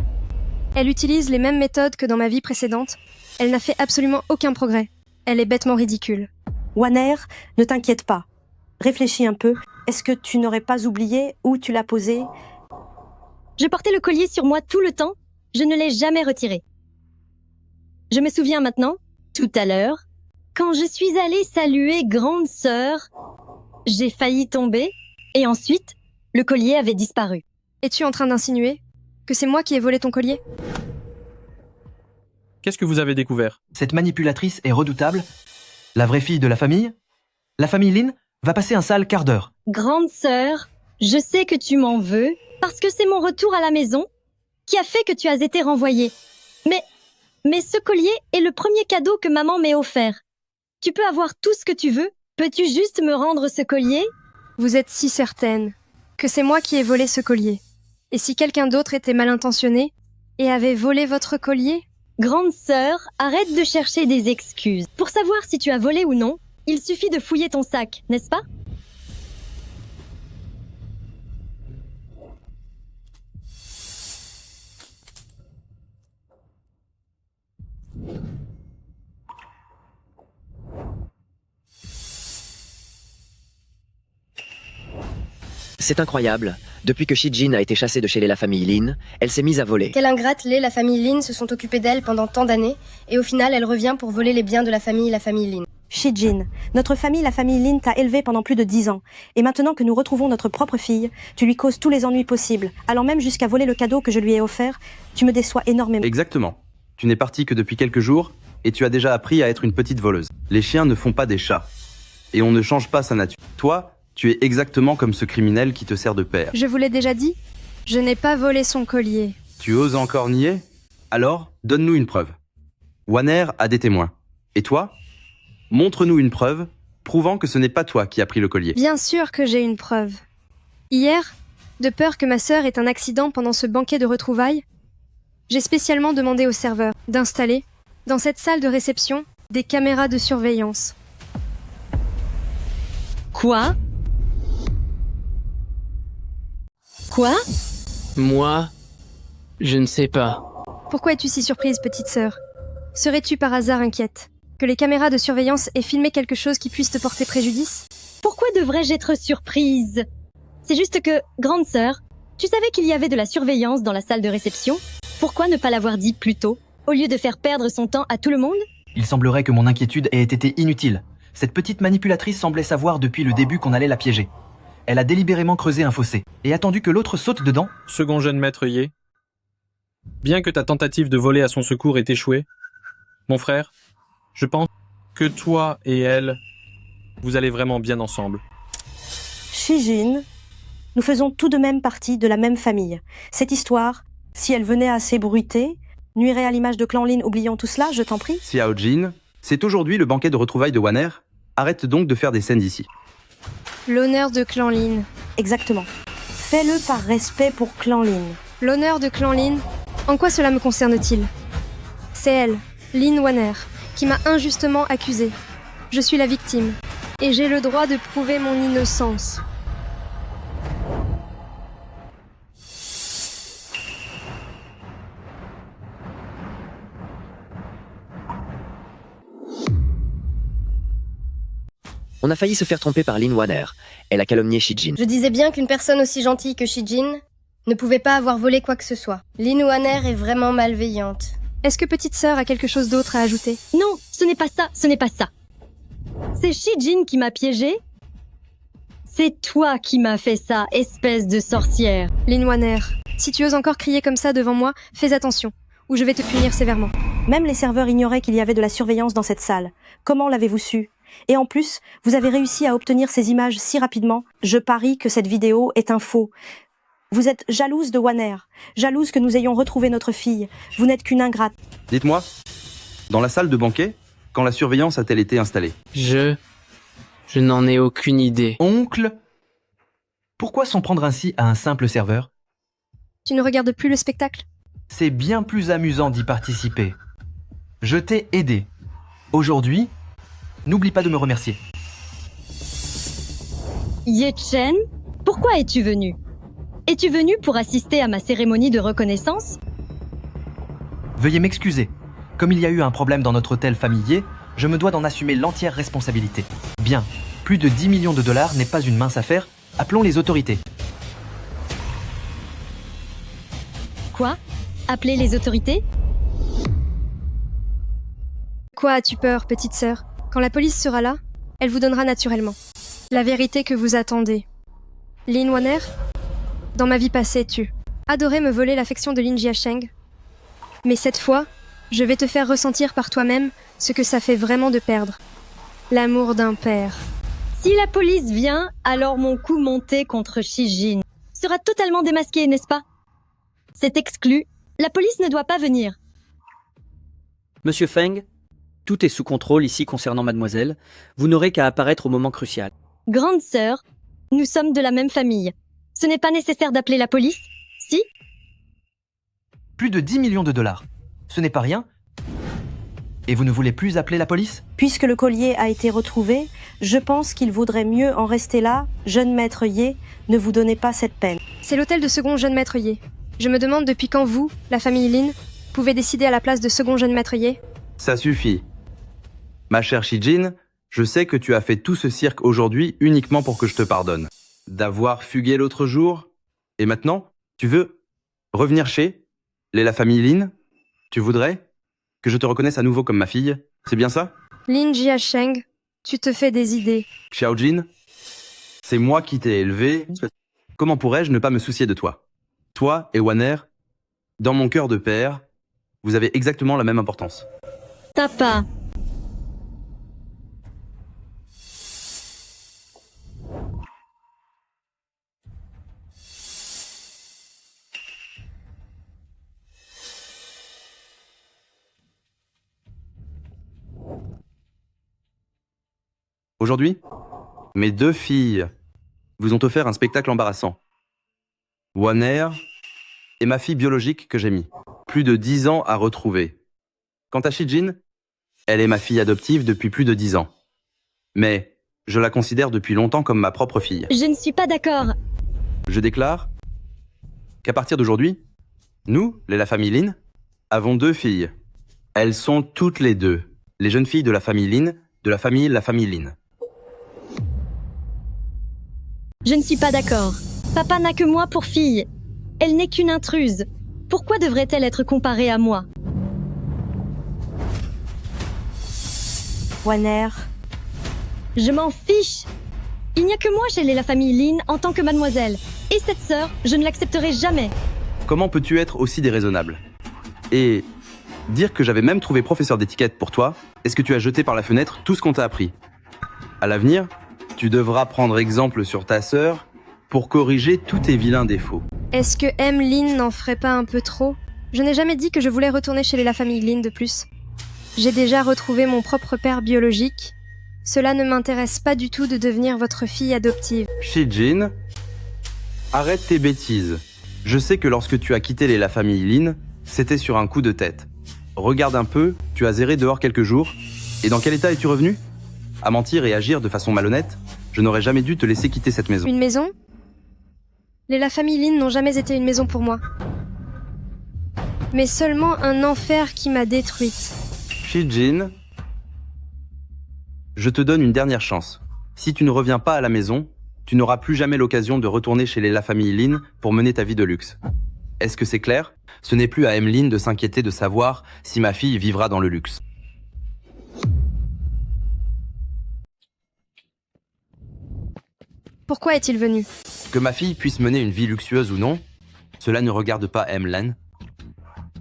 Elle utilise les mêmes méthodes que dans ma vie précédente. Elle n'a fait absolument aucun progrès. Elle est bêtement ridicule. Wanner, ne t'inquiète pas. Réfléchis un peu. Est-ce que tu n'aurais pas oublié où tu l'as posé? Je portais le collier sur moi tout le temps. Je ne l'ai jamais retiré. Je me souviens maintenant, tout à l'heure, quand je suis allée saluer grande sœur, j'ai failli tomber et ensuite, le collier avait disparu. Es-tu en train d'insinuer que c'est moi qui ai volé ton collier? Qu'est-ce que vous avez découvert? Cette manipulatrice est redoutable. La vraie fille de la famille Lin, va passer un sale quart d'heure. Grande sœur, je sais que tu m'en veux parce que c'est mon retour à la maison qui a fait que tu as été renvoyée. Mais ce collier est le premier cadeau que maman m'ait offert. Tu peux avoir tout ce que tu veux. Peux-tu juste me rendre ce collier? Vous êtes si certaine que c'est moi qui ai volé ce collier. Et si quelqu'un d'autre était mal intentionné et avait volé votre collier? Grande sœur, arrête de chercher des excuses. Pour savoir si tu as volé ou non, il suffit de fouiller ton sac, n'est-ce pas? C'est incroyable. Depuis que Shijin a été chassée de chez la famille Lin, elle s'est mise à voler. Quelle ingrate, la famille Lin se sont occupés d'elle pendant tant d'années, et au final, elle revient pour voler les biens de la famille Lin. Shijin, notre famille, la famille Lin, t'a élevé pendant plus de 10 ans. Et maintenant que nous retrouvons notre propre fille, tu lui causes tous les ennuis possibles, allant même jusqu'à voler le cadeau que je lui ai offert. Tu me déçois énormément. Exactement. Tu n'es parti que depuis quelques jours, et tu as déjà appris à être une petite voleuse. Les chiens ne font pas des chats. Et on ne change pas sa nature. Toi, tu es exactement comme ce criminel qui te sert de père. Je vous l'ai déjà dit, je n'ai pas volé son collier. Tu oses encore nier? Alors, donne-nous une preuve. Wanner a des témoins. Et toi? Montre-nous une preuve prouvant que ce n'est pas toi qui as pris le collier. Bien sûr que j'ai une preuve. Hier, de peur que ma sœur ait un accident pendant ce banquet de retrouvailles, j'ai spécialement demandé au serveur d'installer, dans cette salle de réception, des caméras de surveillance. Quoi? Quoi? Moi, je ne sais pas. Pourquoi es-tu si surprise, petite sœur? Serais-tu par hasard inquiète que les caméras de surveillance aient filmé quelque chose qui puisse te porter préjudice? Pourquoi devrais-je être surprise? C'est juste que, grande sœur, tu savais qu'il y avait de la surveillance dans la salle de réception? Pourquoi ne pas l'avoir dit plus tôt, au lieu de faire perdre son temps à tout le monde? Il semblerait que mon inquiétude ait été inutile. Cette petite manipulatrice semblait savoir depuis le début qu'on allait la piéger. Elle a délibérément creusé un fossé et attendu que l'autre saute dedans. Second jeune maître Yé, bien que ta tentative de voler à son secours ait échoué, mon frère, je pense que toi et elle, vous allez vraiment bien ensemble. Shijin, nous faisons tout de même partie de la même famille. Cette histoire, si elle venait à s'ébruiter, nuirait à l'image de Clan Lin. Oublions tout cela, je t'en prie. Xiao Jin, c'est aujourd'hui le banquet de retrouvailles de Wanner. Arrête donc de faire des scènes d'ici. L'honneur de Clan Lin. Exactement. Fais-le par respect pour Clan Lin. L'honneur de Clan Lin, en quoi cela me concerne-t-il? C'est elle, Lin Wanner, qui m'a injustement accusée. Je suis la victime, et j'ai le droit de prouver mon innocence. On a failli se faire tromper par Lin Wanner. Elle a calomnié Shijin. Je disais bien qu'une personne aussi gentille que Shijin ne pouvait pas avoir volé quoi que ce soit. Lin Wanner est vraiment malveillante. Est-ce que petite sœur a quelque chose d'autre à ajouter? Non, ce n'est pas ça, ce n'est pas ça. C'est Shijin qui m'a piégée? C'est toi qui m'as fait ça, espèce de sorcière. Lin Wanner, si tu oses encore crier comme ça devant moi, fais attention, ou je vais te punir sévèrement. Même les serveurs ignoraient qu'il y avait de la surveillance dans cette salle. Comment l'avez-vous su? Et en plus, vous avez réussi à obtenir ces images si rapidement. Je parie que cette vidéo est un faux. Vous êtes jalouse de Wanner, jalouse que nous ayons retrouvé notre fille. Vous n'êtes qu'une ingrate. Dites-moi, dans la salle de banquet, quand la surveillance a-t-elle été installée? Je n'en ai aucune idée. Oncle, pourquoi s'en prendre ainsi à un simple serveur? Tu ne regardes plus le spectacle? C'est bien plus amusant d'y participer. Je t'ai aidé. Aujourd'hui, n'oublie pas de me remercier. Ye Chen, pourquoi es-tu venu? Es-tu venu pour assister à ma cérémonie de reconnaissance? Veuillez m'excuser. Comme il y a eu un problème dans notre hôtel familier, je me dois d'en assumer l'entière responsabilité. Bien, plus de 10 millions de dollars n'est pas une mince affaire. Appelons les autorités. Quoi? Appeler les autorités? Quoi as-tu peur, petite sœur? Quand la police sera là, elle vous donnera naturellement la vérité que vous attendez. Lin Wanner, dans ma vie passée, tu adorais me voler l'affection de Lin Jiasheng. Mais cette fois, je vais te faire ressentir par toi-même ce que ça fait vraiment de perdre l'amour d'un père. Si la police vient, alors mon coup monté contre Shijin sera totalement démasqué, n'est-ce pas? C'est exclu. La police ne doit pas venir. Monsieur Feng, tout est sous contrôle ici concernant mademoiselle. Vous n'aurez qu'à apparaître au moment crucial. Grande sœur, nous sommes de la même famille. Ce n'est pas nécessaire d'appeler la police, si? Plus de 10 millions de dollars. Ce n'est pas rien. Et vous ne voulez plus appeler la police? Puisque le collier a été retrouvé, je pense qu'il vaudrait mieux en rester là. Jeune maître Yé, ne vous donnez pas cette peine. C'est l'hôtel de second jeune maître Yé. Je me demande depuis quand vous, la famille Lin, pouvez décider à la place de second jeune maître Yé. Ça suffit. Ma chère Shijin, je sais que tu as fait tout ce cirque aujourd'hui uniquement pour que je te pardonne. D'avoir fugué l'autre jour, et maintenant, tu veux revenir chez la famille Lin? Tu voudrais que je te reconnaisse à nouveau comme ma fille? C'est bien ça? Lin Jiasheng, tu te fais des idées. Xiao Jin, c'est moi qui t'ai élevé. Comment pourrais-je ne pas me soucier de toi? Toi et Wanner, dans mon cœur de père, vous avez exactement la même importance. Papa. Aujourd'hui, mes deux filles vous ont offert un spectacle embarrassant. Wanner et ma fille biologique que j'ai mis. Plus de 10 ans à retrouver. Quant à Shijin, elle est ma fille adoptive depuis plus de 10 ans. Mais je la considère depuis longtemps comme ma propre fille. Je ne suis pas d'accord. Je déclare qu'à partir d'aujourd'hui, nous, la famille Lin, avons 2 filles. Elles sont toutes les 2 les jeunes filles de la famille Lin, de la famille Lin. Je ne suis pas d'accord. Papa n'a que moi pour fille. Elle n'est qu'une intruse. Pourquoi devrait-elle être comparée à moi? Wanner, Je m'en fiche. Il n'y a que moi chez la famille Lin en tant que mademoiselle. Et cette sœur, je ne l'accepterai jamais. Comment peux-tu être aussi déraisonnable? Et dire que j'avais même trouvé professeur d'étiquette pour toi, est-ce que tu as jeté par la fenêtre tout ce qu'on t'a appris? À l'avenir, tu devras prendre exemple sur ta sœur pour corriger tous tes vilains défauts. Est-ce que M. Lin n'en ferait pas un peu trop? Je n'ai jamais dit que je voulais retourner chez la famille Lin de plus. J'ai déjà retrouvé mon propre père biologique. Cela ne m'intéresse pas du tout de devenir votre fille adoptive. Shijin, arrête tes bêtises. Je sais que lorsque tu as quitté la famille Lin, c'était sur un coup de tête. Regarde un peu, tu as erré dehors quelques jours. Et dans quel état es-tu revenu? À mentir et agir de façon malhonnête, je n'aurais jamais dû te laisser quitter cette maison. Une maison? La famille Lin n'ont jamais été une maison pour moi. Mais seulement un enfer qui m'a détruite. Shijin, je te donne une dernière chance. Si tu ne reviens pas à la maison, tu n'auras plus jamais l'occasion de retourner chez la famille Lin pour mener ta vie de luxe. Est-ce que c'est clair? Ce n'est plus à Emmeline de s'inquiéter de savoir si ma fille vivra dans le luxe. Pourquoi est-il venu? Que ma fille puisse mener une vie luxueuse ou non, cela ne regarde pas Emmeline.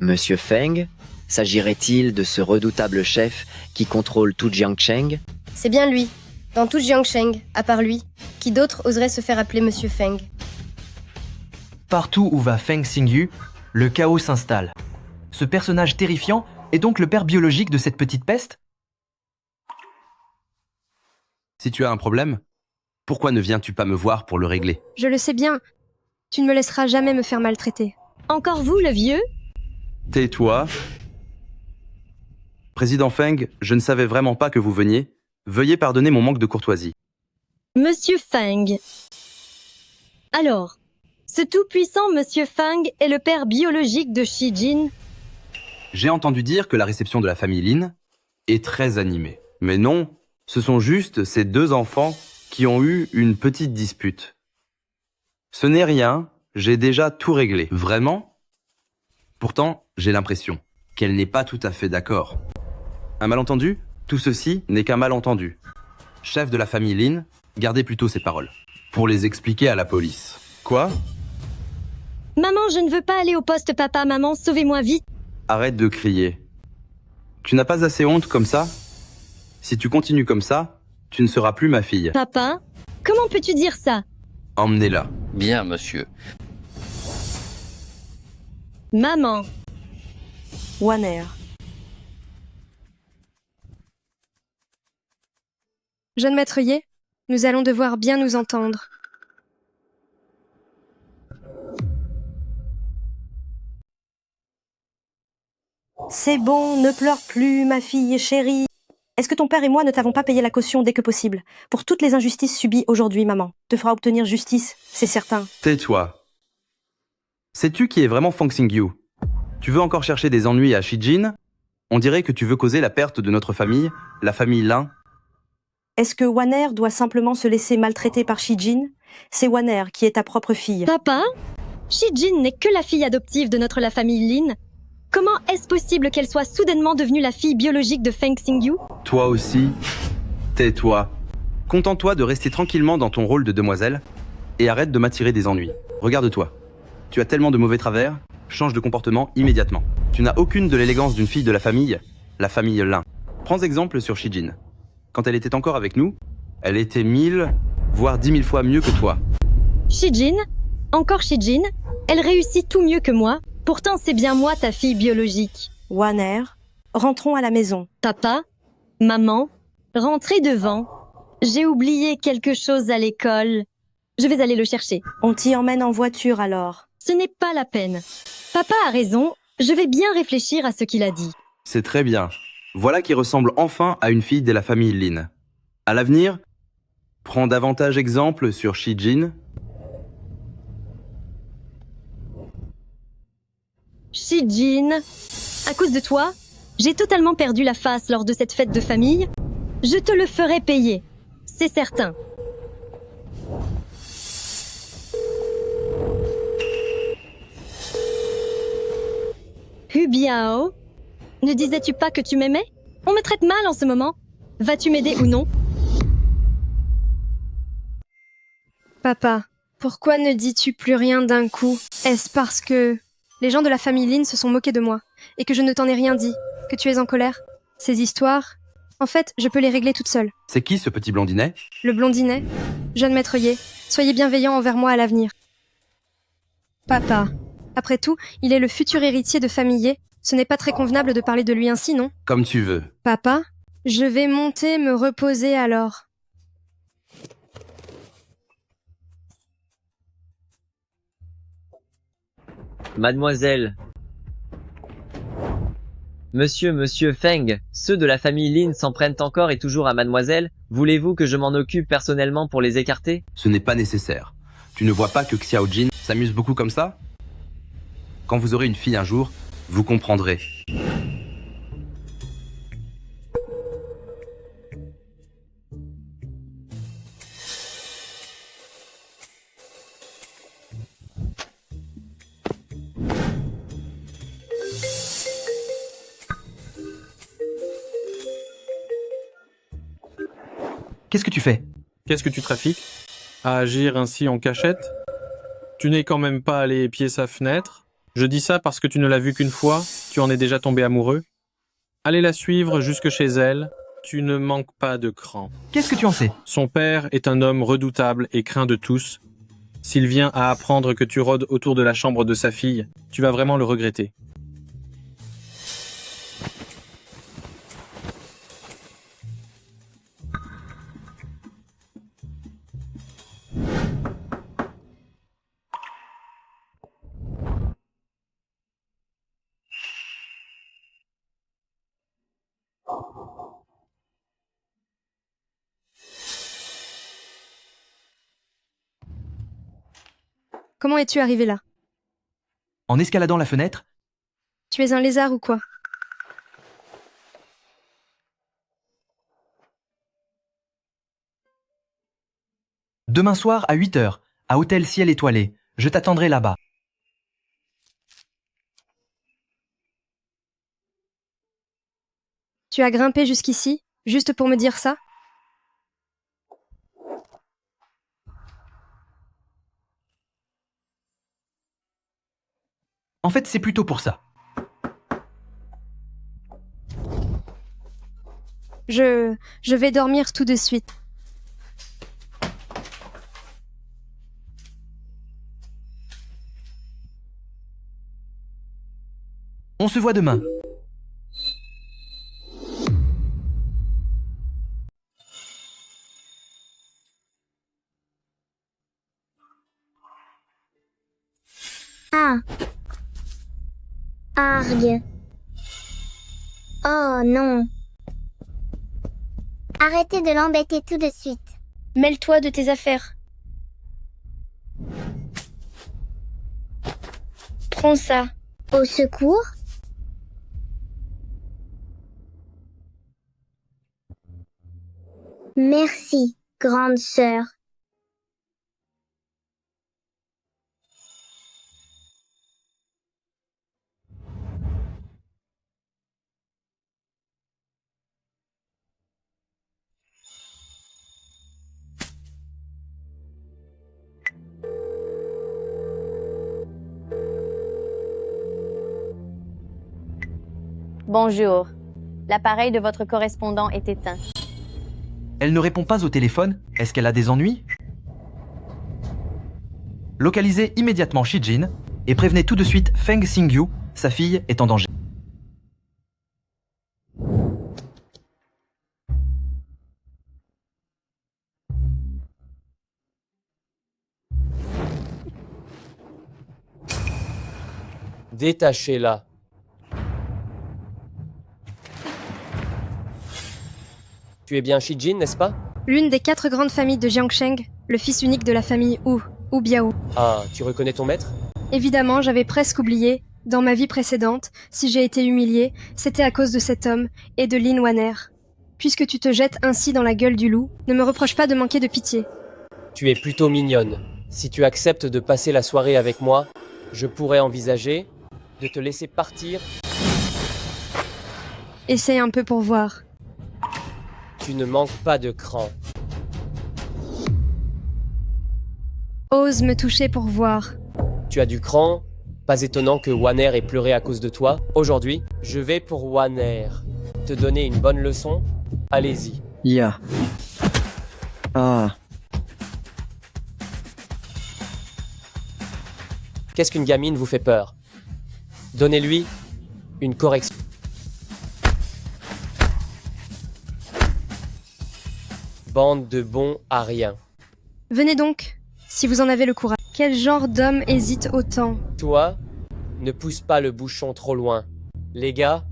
Monsieur Feng, s'agirait-il de ce redoutable chef qui contrôle tout Jiangcheng? C'est bien lui. Dans tout Jiangcheng, à part lui, qui d'autre oserait se faire appeler Monsieur Feng? Partout où va Feng Xingyu, le chaos s'installe. Ce personnage terrifiant est donc le père biologique de cette petite peste? Si tu as un problème, pourquoi ne viens-tu pas me voir pour le régler? Je le sais bien. Tu ne me laisseras jamais me faire maltraiter. Encore vous, le vieux? Tais-toi. Président Feng, je ne savais vraiment pas que vous veniez. Veuillez pardonner mon manque de courtoisie. Monsieur Feng. Alors, ce tout-puissant Monsieur Feng est le père biologique de Shijin? J'ai entendu dire que la réception de la famille Lin est très animée. Mais non, ce sont juste ces 2 enfants qui ont eu une petite dispute. Ce n'est rien, j'ai déjà tout réglé. Vraiment? Pourtant, j'ai l'impression qu'elle n'est pas tout à fait d'accord. Un malentendu? Tout ceci n'est qu'un malentendu. Chef de la famille Lin, gardez plutôt ces paroles. Pour les expliquer à la police. Quoi? Maman, je ne veux pas aller au poste, papa, maman, sauvez-moi vite. Arrête de crier. Tu n'as pas assez honte comme ça? Si tu continues comme ça, tu ne seras plus ma fille. Papa, comment peux-tu dire ça? Emmenez-la. Bien, monsieur. Maman. Wanner. Jeune maître Ye, nous allons devoir bien nous entendre. C'est bon, ne pleure plus, ma fille chérie. Est-ce que ton père et moi ne t'avons pas payé la caution dès que possible? Pour toutes les injustices subies aujourd'hui, maman te fera obtenir justice, c'est certain. Tais-toi. Sais-tu qui est vraiment Feng Xingyu? Tu veux encore chercher des ennuis à Shijin? On dirait que tu veux causer la perte de notre famille, la famille Lin. Est-ce que Wanner doit simplement se laisser maltraiter par Shijin? C'est Wanner qui est ta propre fille. Papa, Shijin n'est que la fille adoptive de la famille Lin. Comment est-ce possible qu'elle soit soudainement devenue la fille biologique de Feng Xingyu? Toi aussi, tais-toi. Contente-toi de rester tranquillement dans ton rôle de demoiselle et arrête de m'attirer des ennuis. Regarde-toi. Tu as tellement de mauvais travers, change de comportement immédiatement. Tu n'as aucune de l'élégance d'une fille de la famille Lin. Prends exemple sur Shijin. Quand elle était encore avec nous, elle était 1000, voire 10 000 fois mieux que toi. Shijin? Encore Shijin? Elle réussit tout mieux que moi. Pourtant, c'est bien moi, ta fille biologique. Wanner, rentrons à la maison. Papa, maman, rentrez devant. J'ai oublié quelque chose à l'école. Je vais aller le chercher. On t'y emmène en voiture alors. Ce n'est pas la peine. Papa a raison, je vais bien réfléchir à ce qu'il a dit. C'est très bien. Voilà qui ressemble enfin à une fille de la famille Lin. À l'avenir, prends davantage exemple sur Shijin. Shijin, à cause de toi, j'ai totalement perdu la face lors de cette fête de famille. Je te le ferai payer, c'est certain. Hubiao, ne disais-tu pas que tu m'aimais? On me traite mal en ce moment. Vas-tu m'aider ou non? Papa, pourquoi ne dis-tu plus rien d'un coup? Est-ce parce que les gens de la famille Lin se sont moqués de moi et que je ne t'en ai rien dit, que tu es en colère? Ces histoires, en fait, je peux les régler toute seule. C'est qui ce petit blondinet? Le blondinet? Jeune maître Ye, soyez bienveillant envers moi à l'avenir. Papa, après tout, il est le futur héritier de famille Ye. Ce n'est pas très convenable de parler de lui ainsi, non? Comme tu veux. Papa, je vais monter me reposer alors. Mademoiselle. Monsieur Feng, ceux de la famille Lin s'en prennent encore et toujours à mademoiselle. Voulez-vous que je m'en occupe personnellement pour les écarter? Ce n'est pas nécessaire. Tu ne vois pas que Xiao Jin s'amuse beaucoup comme ça? Quand vous aurez une fille un jour, vous comprendrez. Qu'est-ce que tu fais? Qu'est-ce que tu trafiques? À agir ainsi en cachette? Tu n'es quand même pas allé épier sa fenêtre? Je dis ça parce que tu ne l'as vue qu'une fois, tu en es déjà tombé amoureux. Allez la suivre jusque chez elle, tu ne manques pas de cran. Qu'est-ce que tu en sais? Son père est un homme redoutable et craint de tous. S'il vient à apprendre que tu rôdes autour de la chambre de sa fille, tu vas vraiment le regretter. Comment es-tu arrivé là? En escaladant la fenêtre? Tu es un lézard ou quoi? Demain soir à 8h, à Hôtel Ciel Étoilé. Je t'attendrai là-bas. Tu as grimpé jusqu'ici, juste pour me dire ça? En fait, c'est plutôt pour ça. Je vais dormir tout de suite. On se voit demain. Ah. Argue. Oh non. Arrêtez de l'embêter tout de suite. Mêle-toi de tes affaires. Prends ça. Au secours? Merci, grande sœur. Bonjour. L'appareil de votre correspondant est éteint. Elle ne répond pas au téléphone. Est-ce qu'elle a des ennuis? Localisez immédiatement Shijin et prévenez tout de suite Feng Xingyu, sa fille est en danger. Détachez-la. Tu es bien Shijin, n'est-ce pas? L'une des 4 grandes familles de Jiangsheng, le fils unique de la famille Hu Biao. Ah, tu reconnais ton maître? Évidemment, j'avais presque oublié. Dans ma vie précédente, si j'ai été humiliée, c'était à cause de cet homme et de Lin Wanner. Puisque tu te jettes ainsi dans la gueule du loup, ne me reproche pas de manquer de pitié. Tu es plutôt mignonne. Si tu acceptes de passer la soirée avec moi, je pourrais envisager de te laisser partir. Essaye un peu pour voir. Tu ne manques pas de cran. Ose me toucher pour voir. Tu as du cran. Pas étonnant que Wanner ait pleuré à cause de toi. Aujourd'hui, je vais pour Wanner te donner une bonne leçon. Allez-y. Ya. Ah. Qu'est-ce qu'une gamine vous fait peur? Donnez-lui une correction. Bande de bons à rien. Venez donc, si vous en avez le courage. Quel genre d'homme hésite autant? Toi, ne pousse pas le bouchon trop loin. Les gars,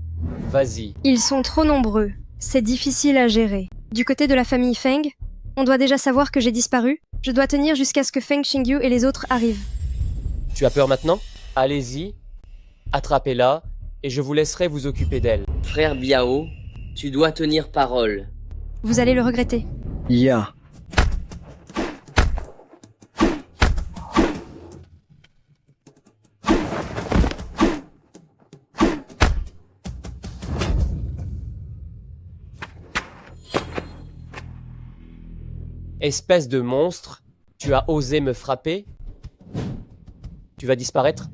vas-y. Ils sont trop nombreux. C'est difficile à gérer. Du côté de la famille Feng, on doit déjà savoir que j'ai disparu. Je dois tenir jusqu'à ce que Feng Xingyu et les autres arrivent. Tu as peur maintenant? Allez-y, attrapez-la, et je vous laisserai vous occuper d'elle. Frère Biao, tu dois tenir parole. Vous allez le regretter. Ya. Espèce de monstre, tu as osé me frapper? Tu vas disparaître?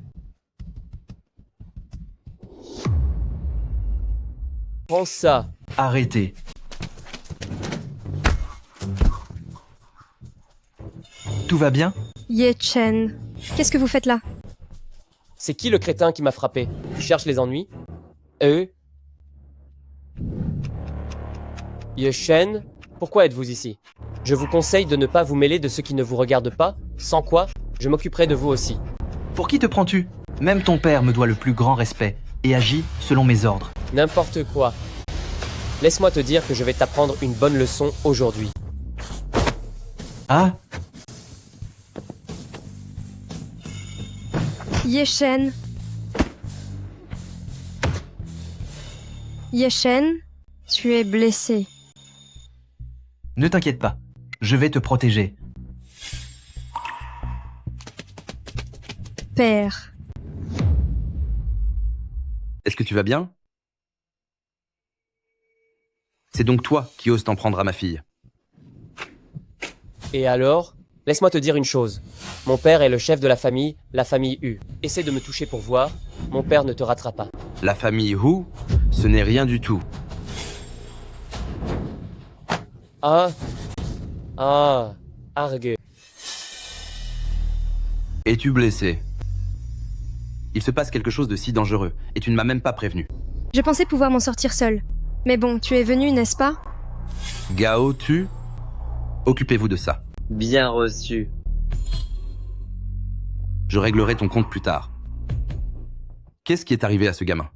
Prends ça. Arrêtez. Tout va bien? Ye Chen, qu'est-ce que vous faites là? C'est qui le crétin qui m'a frappé? Tu cherches les ennuis? Ye Shen, pourquoi êtes-vous ici? Je vous conseille de ne pas vous mêler de ce qui ne vous regarde pas, sans quoi, je m'occuperai de vous aussi. Pour qui te prends-tu? Même ton père me doit le plus grand respect et agit selon mes ordres. N'importe quoi. Laisse-moi te dire que je vais t'apprendre une bonne leçon aujourd'hui. Ah? Ye Shen. Ye Shen, tu es blessé. Ne t'inquiète pas, je vais te protéger. Père. Est-ce que tu vas bien? C'est donc toi qui oses t'en prendre à ma fille. Et alors, laisse-moi te dire une chose. Mon père est le chef de la famille U. Essaie de me toucher pour voir, mon père ne te ratera pas. La famille Hu, ce n'est rien du tout. Argue. Es-tu blessé? Il se passe quelque chose de si dangereux, et tu ne m'as même pas prévenu. Je pensais pouvoir m'en sortir seule. Mais bon, tu es venu, n'est-ce pas? Gao, tu? Occupez-vous de ça. Bien reçu. Je réglerai ton compte plus tard. Qu'est-ce qui est arrivé à ce gamin?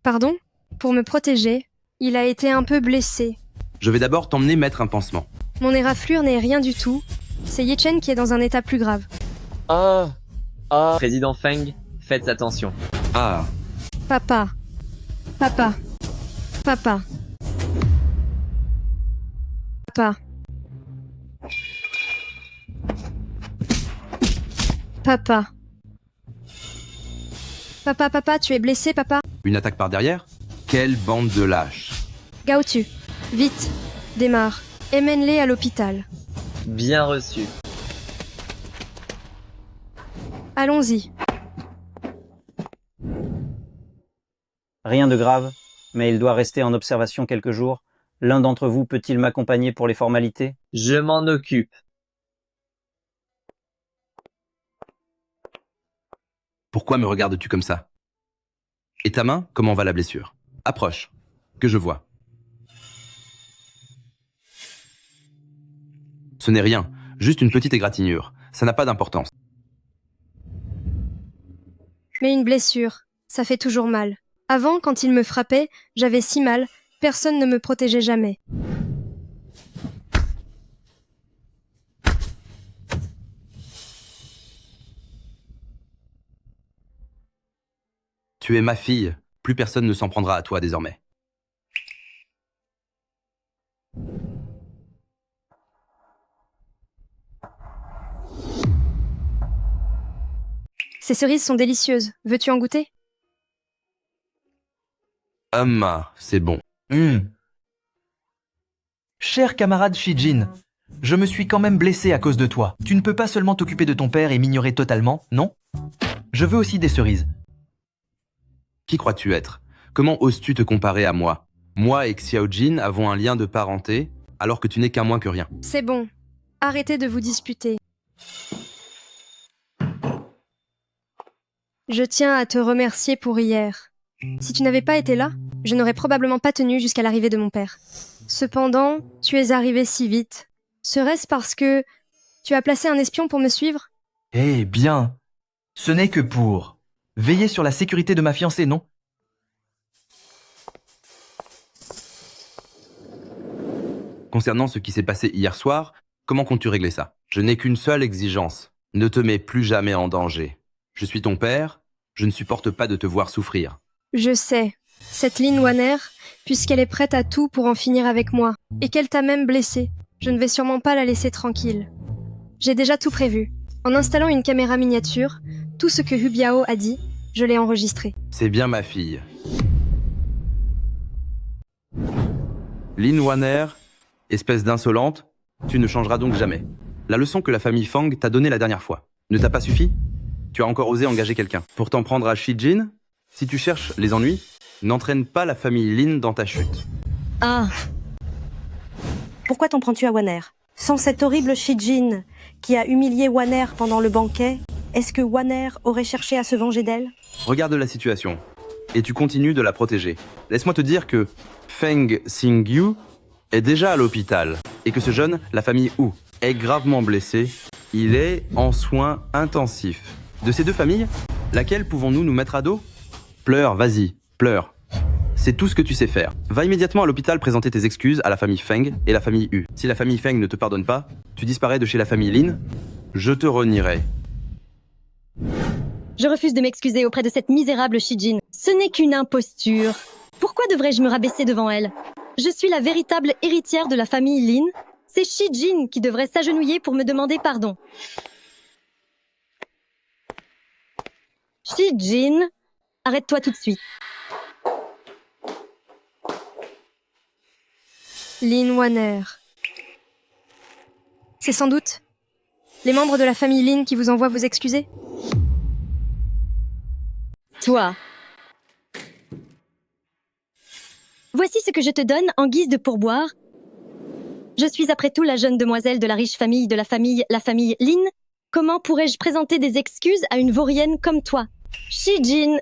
Pardon? Pour me protéger, il a été un peu blessé. Je vais d'abord t'emmener mettre un pansement. Mon éraflure n'est rien du tout. C'est Ye Chen qui est dans un état plus grave. Président Feng, faites attention. Ah. Papa. Papa. Papa. Papa. Papa. Papa, tu es blessé, papa? Une attaque par derrière? Quelle bande de lâches. Gao-tu, vite, démarre, et mène-les à l'hôpital. Bien reçu. Allons-y. Rien de grave, mais il doit rester en observation quelques jours. L'un d'entre vous peut-il m'accompagner pour les formalités? Je m'en occupe. Pourquoi me regardes-tu comme ça? Et ta main, comment va la blessure? Approche, que je vois. Ce n'est rien, juste une petite égratignure. Ça n'a pas d'importance. Mais une blessure, ça fait toujours mal. Avant, quand il me frappait, j'avais si mal, personne ne me protégeait jamais. Tu es ma fille. Plus personne ne s'en prendra à toi désormais. Ces cerises sont délicieuses. Veux-tu en goûter? C'est bon. Cher camarade Shijin, je me suis quand même blessé à cause de toi. Tu ne peux pas seulement t'occuper de ton père et m'ignorer totalement, non? Je veux aussi des cerises. Qui crois-tu être? Comment oses-tu te comparer à moi? Moi et Xiaojin avons un lien de parenté, alors que tu n'es qu'un moins que rien. C'est bon. Arrêtez de vous disputer. Je tiens à te remercier pour hier. Si tu n'avais pas été là, je n'aurais probablement pas tenu jusqu'à l'arrivée de mon père. Cependant, tu es arrivé si vite. Serait-ce parce que tu as placé un espion pour me suivre? Eh bien, ce n'est que pour veiller sur la sécurité de ma fiancée, non? Concernant ce qui s'est passé hier soir, comment comptes-tu régler ça? Je n'ai qu'une seule exigence. Ne te mets plus jamais en danger. Je suis ton père, je ne supporte pas de te voir souffrir. Je sais. Cette Lin Wanner, puisqu'elle est prête à tout pour en finir avec moi, et qu'elle t'a même blessé, je ne vais sûrement pas la laisser tranquille. J'ai déjà tout prévu. En installant une caméra miniature, tout ce que Hu Biao a dit, je l'ai enregistré. C'est bien ma fille. Lin Wanner, espèce d'insolente, tu ne changeras donc jamais. La leçon que la famille Fang t'a donnée la dernière fois ne t'a pas suffi? Tu as encore osé engager quelqu'un. Pour t'en prendre à Shijin, si tu cherches les ennuis, n'entraîne pas la famille Lin dans ta chute. Ah. Pourquoi t'en prends-tu à Wanner? Sans cette horrible Shijin qui a humilié Wanner pendant le banquet, est-ce que Wanner aurait cherché à se venger d'elle? Regarde la situation, et tu continues de la protéger. Laisse-moi te dire que Feng Xingyu est déjà à l'hôpital, et que ce jeune, la famille Hu, est gravement blessé. Il est en soins intensifs. De ces deux familles, laquelle pouvons-nous nous mettre à dos? Pleure, vas-y, pleure. C'est tout ce que tu sais faire. Va immédiatement à l'hôpital présenter tes excuses à la famille Feng et la famille Hu. Si la famille Feng ne te pardonne pas, tu disparais de chez la famille Lin, je te renierai. Je refuse de m'excuser auprès de cette misérable Shijin. Ce n'est qu'une imposture. Pourquoi devrais-je me rabaisser devant elle? Je suis la véritable héritière de la famille Lin. C'est Shijin qui devrait s'agenouiller pour me demander pardon. Shijin, arrête-toi tout de suite. Lin Wanner. C'est sans doute les membres de la famille Lin qui vous envoient vous excuser? Toi. Voici ce que je te donne en guise de pourboire. Je suis après tout la jeune demoiselle de la riche famille de la famille Lin. Comment pourrais-je présenter des excuses à une vaurienne comme toi? Shijin,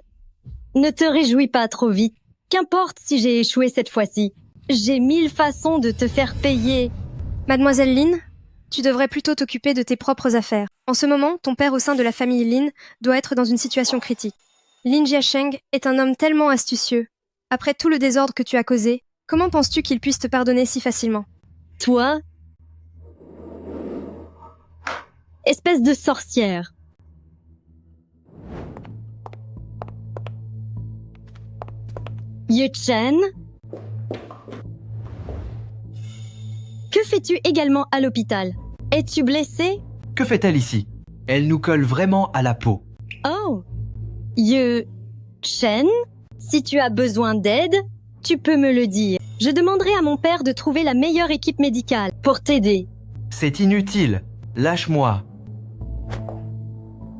ne te réjouis pas trop vite. Qu'importe si j'ai échoué cette fois-ci. J'ai 1000 façons de te faire payer. Mademoiselle Lin, tu devrais plutôt t'occuper de tes propres affaires. En ce moment, ton père au sein de la famille Lin doit être dans une situation critique. Lin Jiasheng est un homme tellement astucieux. Après tout le désordre que tu as causé, comment penses-tu qu'il puisse te pardonner si facilement? Toi, espèce de sorcière. Yu-Chen, que fais-tu également à l'hôpital? Es-tu blessé? Que fait-elle ici? Elle nous colle vraiment à la peau. Oh, Yu-Chen, si tu as besoin d'aide, tu peux me le dire. Je demanderai à mon père de trouver la meilleure équipe médicale pour t'aider. C'est inutile. Lâche-moi.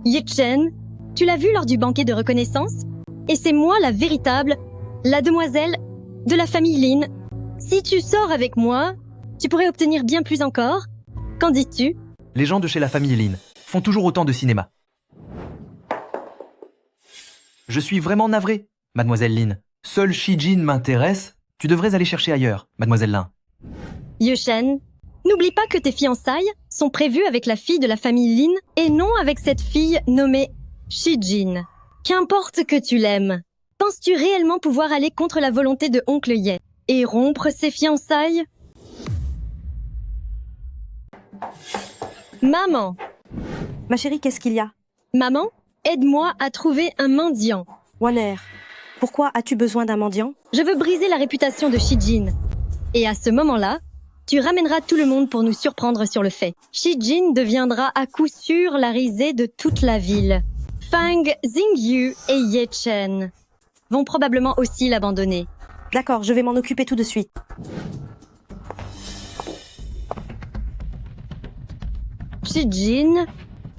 Yu-Chen, tu l'as vu lors du banquet de reconnaissance? Et c'est moi la véritable, la demoiselle de la famille Lin. Si tu sors avec moi, tu pourrais obtenir bien plus encore. Qu'en dis-tu? Les gens de chez la famille Lin font toujours autant de cinéma. Je suis vraiment navré, mademoiselle Lin. Seul Shijin m'intéresse. Tu devrais aller chercher ailleurs, mademoiselle Lin. Yu-Chen, n'oublie pas que tes fiançailles sont prévues avec la fille de la famille Lin et non avec cette fille nommée Shijin. Qu'importe que tu l'aimes, penses-tu réellement pouvoir aller contre la volonté de oncle Ye et rompre ses fiançailles? Maman! Ma chérie, qu'est-ce qu'il y a? Maman, aide-moi à trouver un mendiant. Wanner, Pourquoi as-tu besoin d'un mendiant? Je veux briser la réputation de Shijin. Et à ce moment-là, tu ramèneras tout le monde pour nous surprendre sur le fait. Shijin deviendra à coup sûr la risée de toute la ville. Fang, Xingyu et Ye Chen vont probablement aussi l'abandonner. D'accord, je vais m'en occuper tout de suite. Shijin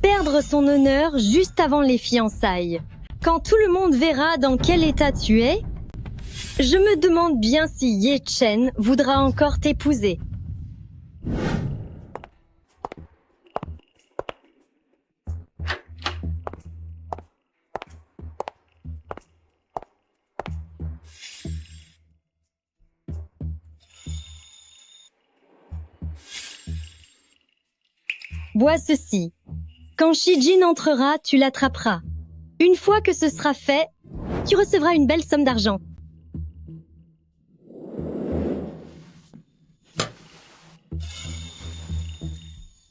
perdre son honneur juste avant les fiançailles. Quand tout le monde verra dans quel état tu es, je me demande bien si Ye Chen voudra encore t'épouser. Bois ceci. Quand Shijin entrera, tu l'attraperas. Une fois que ce sera fait, tu recevras une belle somme d'argent.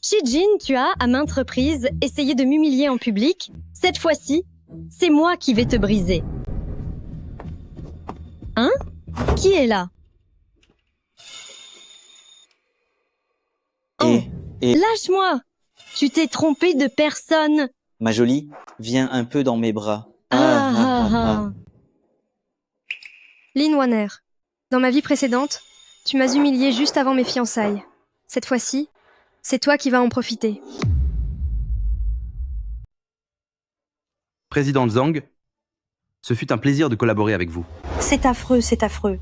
Shijin, tu as, à maintes reprises, essayé de m'humilier en public. Cette fois-ci, c'est moi qui vais te briser. Hein? Qui est là? Lâche-moi! Tu t'es trompé de personne. Ma jolie, viens un peu dans mes bras. Lin Wanner, dans ma vie précédente, tu m'as humilié juste avant mes fiançailles. Cette fois-ci, c'est toi qui vas en profiter. Président Zhang, ce fut un plaisir de collaborer avec vous. C'est affreux, c'est affreux.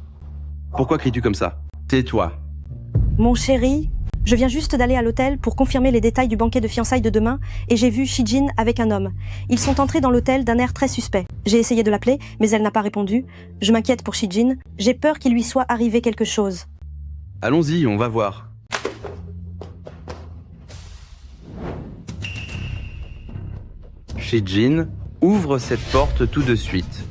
Pourquoi cries-tu comme ça? Tais-toi. Mon chéri, je viens juste d'aller à l'hôtel pour confirmer les détails du banquet de fiançailles de demain et j'ai vu Shijin avec un homme. Ils sont entrés dans l'hôtel d'un air très suspect. J'ai essayé de l'appeler, mais elle n'a pas répondu. Je m'inquiète pour Shijin. J'ai peur qu'il lui soit arrivé quelque chose. Allons-y, on va voir. Shijin, ouvre cette porte tout de suite.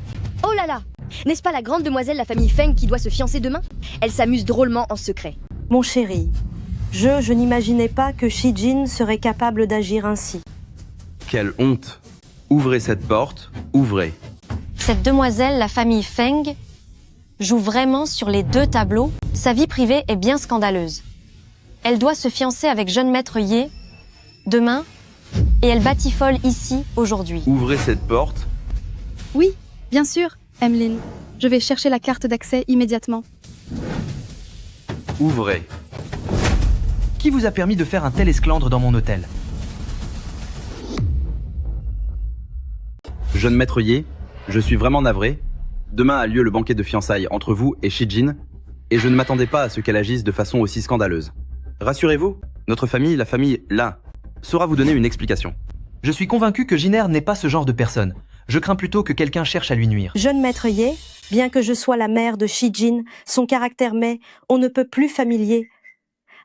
Oh là là! N'est-ce pas la grande demoiselle de la famille Feng qui doit se fiancer demain? Elle s'amuse drôlement en secret. Mon chéri, je n'imaginais pas que Shijin serait capable d'agir ainsi. Quelle honte! Ouvrez cette porte, ouvrez. Cette demoiselle, la famille Feng, joue vraiment sur les deux tableaux. Sa vie privée est bien scandaleuse. Elle doit se fiancer avec jeune maître Ye demain et elle batifole ici aujourd'hui. Ouvrez cette porte. Oui, bien sûr, Emmeline. Je vais chercher la carte d'accès immédiatement. Ouvrez. Qui vous a permis de faire un tel esclandre dans mon hôtel? Jeune maître Ye, je suis vraiment navré. Demain a lieu le banquet de fiançailles entre vous et Shijin, et je ne m'attendais pas à ce qu'elle agisse de façon aussi scandaleuse. Rassurez-vous, notre famille, la famille Lin, saura vous donner une explication. Je suis convaincu que Jiner n'est pas ce genre de personne. Je crains plutôt que quelqu'un cherche à lui nuire. Jeune maître Ye, bien que je sois la mère de Shijin, son caractère m'est, on ne peut plus familier.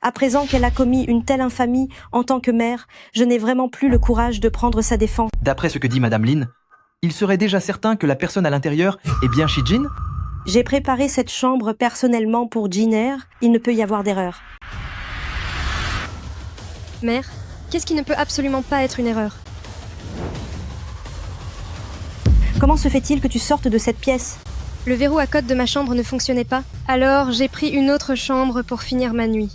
À présent qu'elle a commis une telle infamie en tant que mère, je n'ai vraiment plus le courage de prendre sa défense. D'après ce que dit Madame Lin, il serait déjà certain que la personne à l'intérieur est bien Shijin? J'ai préparé cette chambre personnellement pour Jiner, il ne peut y avoir d'erreur. Mère, qu'est-ce qui ne peut absolument pas être une erreur? Comment se fait-il que tu sortes de cette pièce? Le verrou à code de ma chambre ne fonctionnait pas, alors j'ai pris une autre chambre pour finir ma nuit.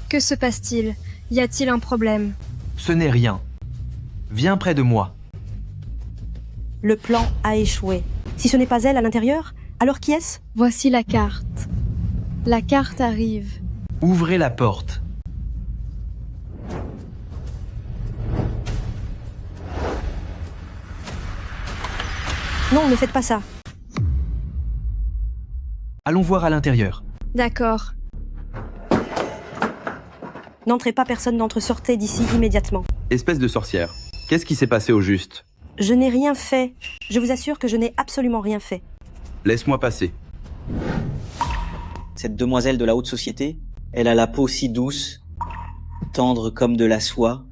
Que se passe-t-il? Y a-t-il un problème? Ce n'est rien. Viens près de moi. Le plan a échoué. Si ce n'est pas elle à l'intérieur, alors qui est-ce? Voici la carte. La carte arrive. Ouvrez la porte. Non, ne faites pas ça. Allons voir à l'intérieur. D'accord. N'entrez pas, personne n'entre, sortez d'ici immédiatement. Espèce de sorcière, qu'est-ce qui s'est passé au juste? Je n'ai rien fait. Je vous assure que je n'ai absolument rien fait. Laisse-moi passer. Cette demoiselle de la haute société, elle a la peau si douce, tendre comme de la soie.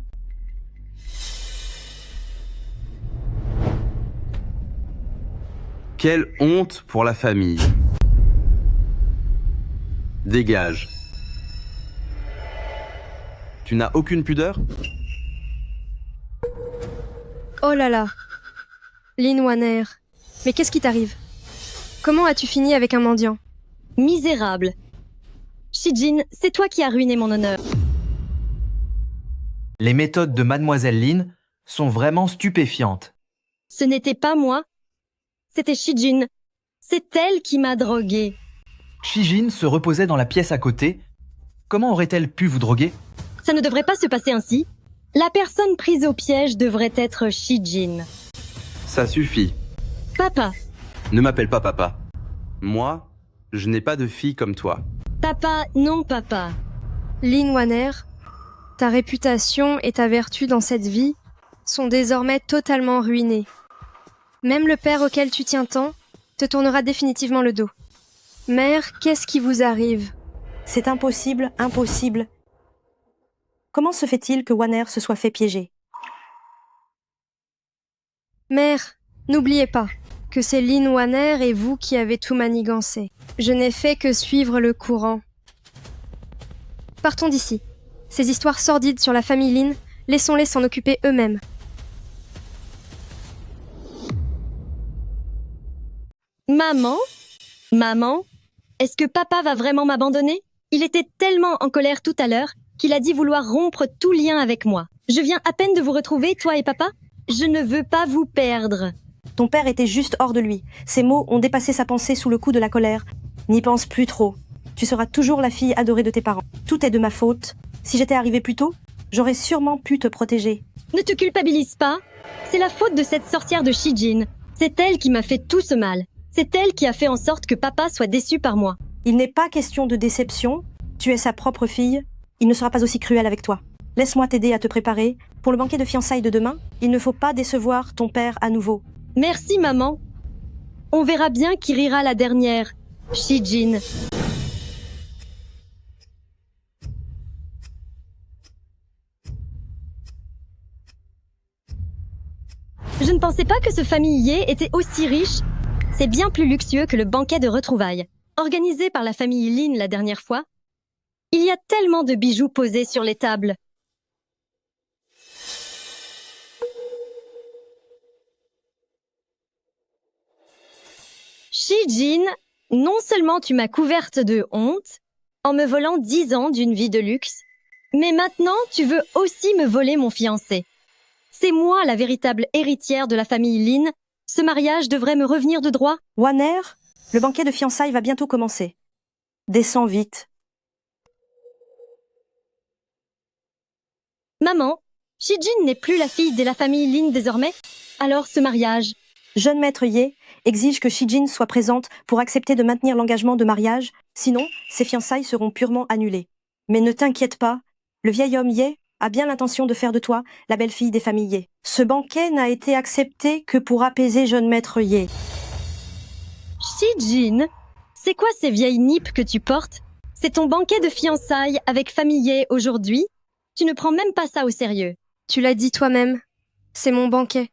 Quelle honte pour la famille. Dégage. Tu n'as aucune pudeur? Oh là là. Lin Wanner, mais qu'est-ce qui t'arrive? Comment as-tu fini avec un mendiant? Misérable. Shijin, c'est toi qui as ruiné mon honneur. Les méthodes de Mademoiselle Lin sont vraiment stupéfiantes. Ce n'était pas moi. C'était Shijin. C'est elle qui m'a drogué. Shijin se reposait dans la pièce à côté. Comment aurait-elle pu vous droguer? Ça ne devrait pas se passer ainsi. La personne prise au piège devrait être Shijin. Ça suffit. Papa. Ne m'appelle pas papa. Moi, je n'ai pas de fille comme toi. Papa, non papa. Lin Wanner, ta réputation et ta vertu dans cette vie sont désormais totalement ruinées. Même le père auquel tu tiens tant te tournera définitivement le dos. Mère, qu'est-ce qui vous arrive? C'est impossible, impossible. Comment se fait-il que Wanner se soit fait piéger? Mère, n'oubliez pas que c'est Lin Wanner et vous qui avez tout manigancé. Je n'ai fait que suivre le courant. Partons d'ici. Ces histoires sordides sur la famille Lin, laissons-les s'en occuper eux-mêmes. Maman? Maman? Est-ce que papa va vraiment m'abandonner? Il était tellement en colère tout à l'heure qu'il a dit vouloir rompre tout lien avec moi. Je viens à peine de vous retrouver, toi et papa. Je ne veux pas vous perdre. Ton père était juste hors de lui. Ces mots ont dépassé sa pensée sous le coup de la colère. N'y pense plus trop. Tu seras toujours la fille adorée de tes parents. Tout est de ma faute. Si j'étais arrivée plus tôt, j'aurais sûrement pu te protéger. Ne te culpabilise pas. C'est la faute de cette sorcière de Shijin. C'est elle qui m'a fait tout ce mal. C'est elle qui a fait en sorte que papa soit déçu par moi. Il n'est pas question de déception. Tu es sa propre fille. Il ne sera pas aussi cruel avec toi. Laisse-moi t'aider à te préparer. Pour le banquet de fiançailles de demain, il ne faut pas décevoir ton père à nouveau. Merci, maman. On verra bien qui rira la dernière. Shijin. Je ne pensais pas que ce famillier était aussi riche. C'est bien plus luxueux que le banquet de retrouvailles, organisé par la famille Lin la dernière fois. Il y a tellement de bijoux posés sur les tables. Shijin, non seulement tu m'as couverte de honte, en me volant 10 ans d'une vie de luxe, mais maintenant tu veux aussi me voler mon fiancé. C'est moi la véritable héritière de la famille Lin. Ce mariage devrait me revenir de droit. Wanner, le banquet de fiançailles va bientôt commencer. Descends vite. Maman, Shijin n'est plus la fille de la famille Lin désormais. Alors ce mariage. Jeune maître Ye exige que Shijin soit présente pour accepter de maintenir l'engagement de mariage, sinon ses fiançailles seront purement annulées. Mais ne t'inquiète pas, le vieil homme Ye a bien l'intention de faire de toi la belle-fille des familles Ye. Ce banquet n'a été accepté que pour apaiser jeune maître Ye. Shijin, c'est quoi ces vieilles nippes que tu portes? C'est ton banquet de fiançailles avec famille Ye aujourd'hui? Tu ne prends même pas ça au sérieux. Tu l'as dit toi-même. C'est mon banquet.